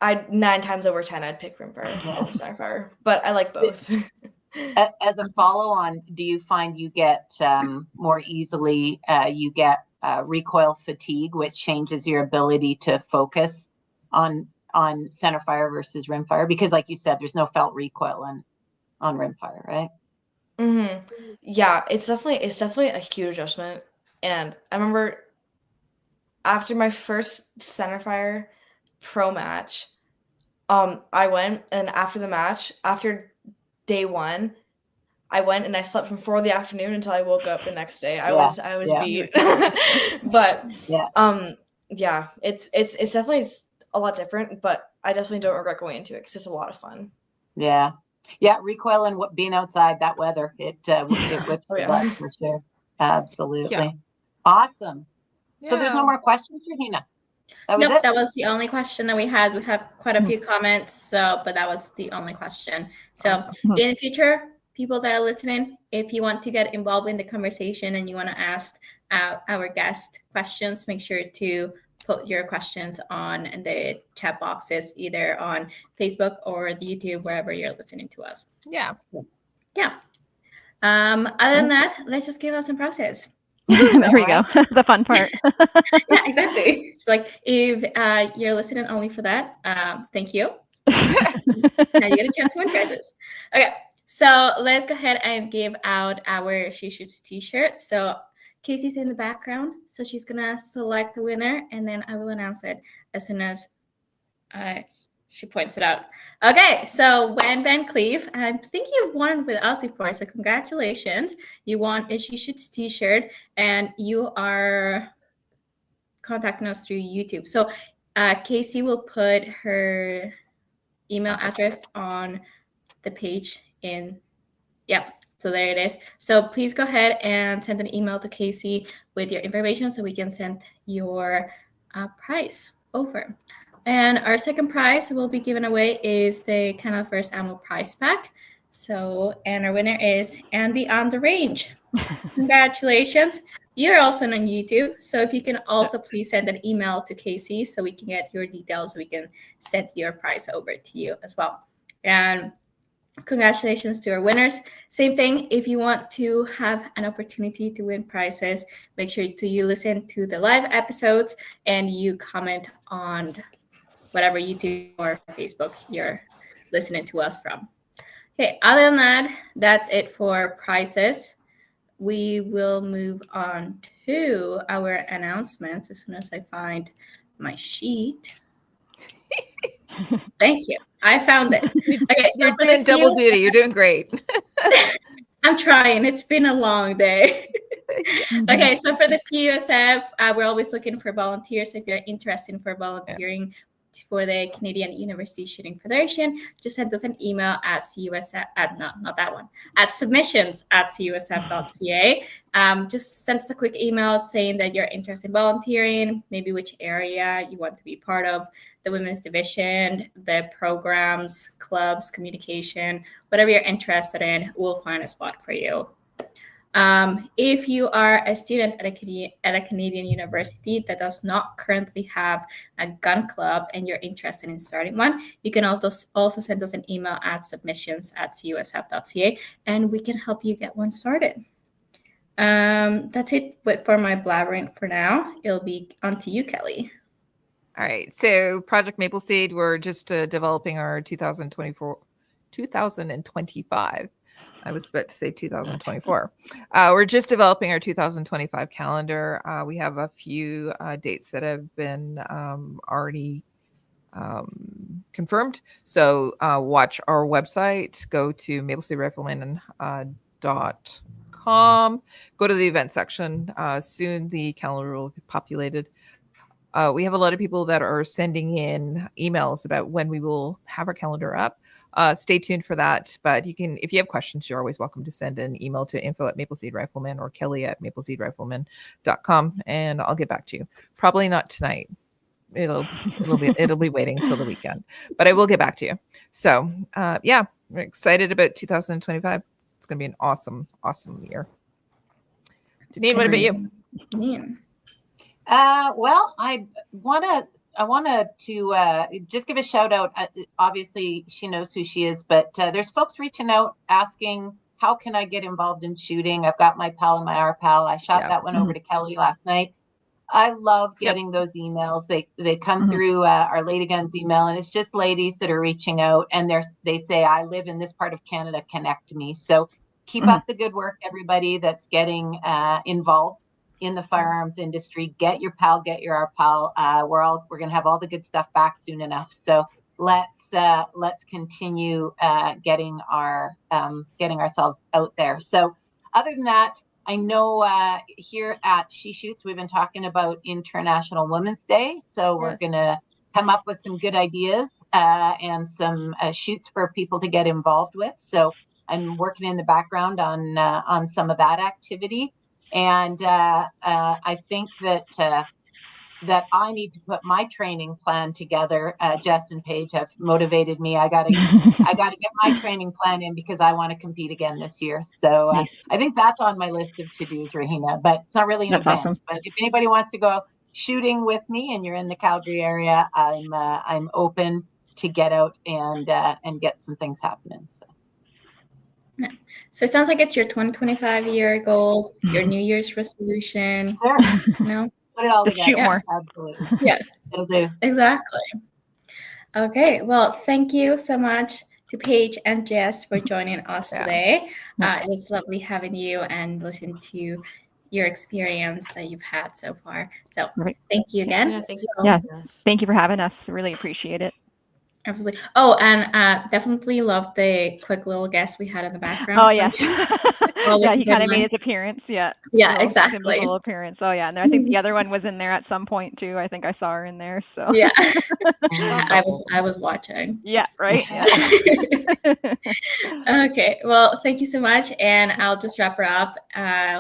9 times over 10 I'd pick rimfire over centerfire. But I like both. As a follow-on, do you find you get more easily, you get recoil fatigue, which changes your ability to focus on centerfire versus rimfire? Because like you said, there's no felt recoil on rimfire, right? Yeah, it's definitely a huge adjustment. And I remember after my first centerfire pro match, I went, and after the match, after day 1, I went and I slept from 4 p.m. until I woke up the next day. I was beat. But yeah, it's definitely a lot different, but I definitely don't regret going into it because it's a lot of fun. Yeah, recoil and being outside that weather, it whips the butt for sure. Absolutely. Yeah. Awesome. Yeah. So there's no more questions for Hina? Nope, that was the only question that we had. We have quite a few comments, but that was the only question. So in the future, people that are listening, if you want to get involved in the conversation and you want to ask our guest questions, make sure to put your questions on the chat boxes, either on Facebook or the YouTube, wherever you're listening to us. Yeah. Other than that, let's just give out some prizes. There we go. The fun part. Yeah, exactly. So like if you're listening only for that, thank you. Now you get a chance to win prizes. Okay, so let's go ahead and give out our She Shoots t-shirts. So Casey's in the background, so she's gonna select the winner, and then I will announce it as soon as she points it out. Okay, so Wen Van Cleave, I think you've won with us before, so congratulations. You won a She Shoots t-shirt, and you are contacting us through YouTube. So Casey will put her email address on the page so there it is. So please go ahead and send an email to Casey with your information so we can send your prize over. And our second prize we'll be giving away is the Canada First Ammo prize pack. So, and our winner is Andy on the Range. Congratulations. You're also on YouTube. So if you can also please send an email to Casey so we can get your details, so we can send your prize over to you as well. And congratulations to our winners. Same thing, if you want to have an opportunity to win prizes, make sure you listen to the live episodes and you comment on whatever YouTube or Facebook you're listening to us from. Okay, other than that, that's it for prizes. We will move on to our announcements as soon as I find my sheet. Thank you. I found it. Okay, so you're doing double duty. You're doing great. I'm trying. It's been a long day. Okay, so for the CUSF, we're always looking for volunteers. If you're interested for volunteering, for the Canadian University Shooting Federation, just send us an email at submissions@cusf.ca. Just send us a quick email saying that you're interested in volunteering, maybe which area you want to be part of, the women's division, the programs, clubs, communication, whatever you're interested in, we'll find a spot for you. If you are a student at a Canadian university that does not currently have a gun club and you're interested in starting one, you can also send us an email at submissions@cusf.ca and we can help you get one started. That's it for my blabbering for now. It'll be on to you, Kelly. All right. So Project Maple Seed, we're just developing our 2025. I was about to say 2024. We're just developing our 2025 calendar. We have a few dates that have been already confirmed. So watch our website. Go to mapleseedrifleman.com. Go to the event section. Soon the calendar will be populated. We have a lot of people that are sending in emails about when we will have our calendar up. Stay tuned for that. But you can, if you have questions, you're always welcome to send an email to info@mapleseedrifleman or kelly@mapleseedrifleman.com, and I'll get back to you. Probably not tonight. It'll be waiting until the weekend, but I will get back to you. So yeah, we're excited about 2025. It's going to be an awesome year. Janine, what about you? Janine. Well, I wanted to just give a shout out. Obviously, she knows who she is, but there's folks reaching out asking, how can I get involved in shooting? I've got my PAL and my RPAL. I shot that one over to Kelly last night. I love getting those emails. They come through our Lady Guns email, and it's just ladies that are reaching out, and they say, I live in this part of Canada, connect me. So keep up the good work, everybody that's getting involved in the firearms industry. Get your PAL, get your RPAL. We're going to have all the good stuff back soon enough. So let's continue getting ourselves out there. So other than that, I know here at She Shoots, we've been talking about International Women's Day. So we're going to come up with some good ideas and some shoots for people to get involved with. So I'm working in the background on some of that activity. And I think that I need to put my training plan together. Jess and Paige have motivated me. I gotta get my training plan in because I want to compete again this year. So I think that's on my list of to-dos, Rahina. But it's not really an event. Awesome. But if anybody wants to go shooting with me and you're in the Calgary area, I'm open to get out and get some things happening. So. Yeah. So it sounds like it's your 2025 year goal, your New Year's resolution. Sure. No? Put it all together. Shoot more. Absolutely. Yeah. It'll do. Exactly. Okay. Well, thank you so much to Paige and Jess for joining us today. It was lovely having you and listening to your experience that you've had so far. So thank you again. Yeah, thank you. Thank you for having us. Really appreciate it. Absolutely. Oh, and definitely love the quick little guest we had in the background. Oh, yes. Yeah, he kind of made his appearance. Yeah. Yeah, exactly. Little appearance. Oh, yeah. And I think the other one was in there at some point too. I think I saw her in there. So yeah, I was watching. Yeah. Right. Yeah. Okay. Well, thank you so much, and I'll just wrap her up.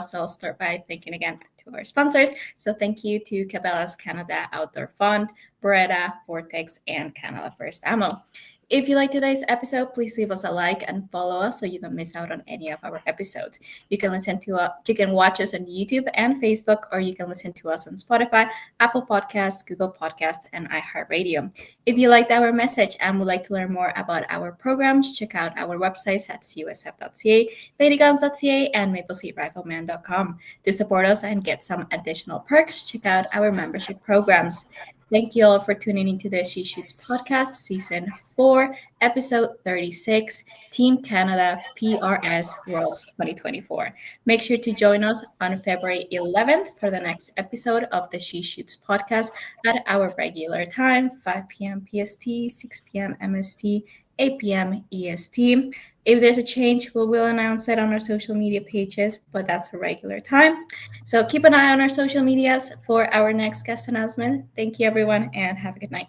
So I'll start by thanking again to our sponsors. So thank you to Cabela's Canada Outdoor Fund, Beretta, Vortex, and Canada First Ammo. If you like today's episode, please leave us a like and follow us so you don't miss out on any of our episodes. You can you can watch us on YouTube and Facebook, or you can listen to us on Spotify, Apple Podcasts, Google Podcasts, and iHeartRadio. If you liked our message and would like to learn more about our programs, check out our websites at cusf.ca, ladyguns.ca, and mapleseedrifleman.com. To support us and get some additional perks, check out our membership programs. Thank you all for tuning into the She Shoots podcast, season 4, episode 36, Team Canada PRS Worlds 2024. Make sure to join us on February 11th for the next episode of the She Shoots podcast at our regular time, 5 p.m. PST, 6 p.m. MST, 8 p.m. EST. If there's a change, we will announce it on our social media pages, but that's a regular time. So keep an eye on our social medias for our next guest announcement. Thank you, everyone, and have a good night.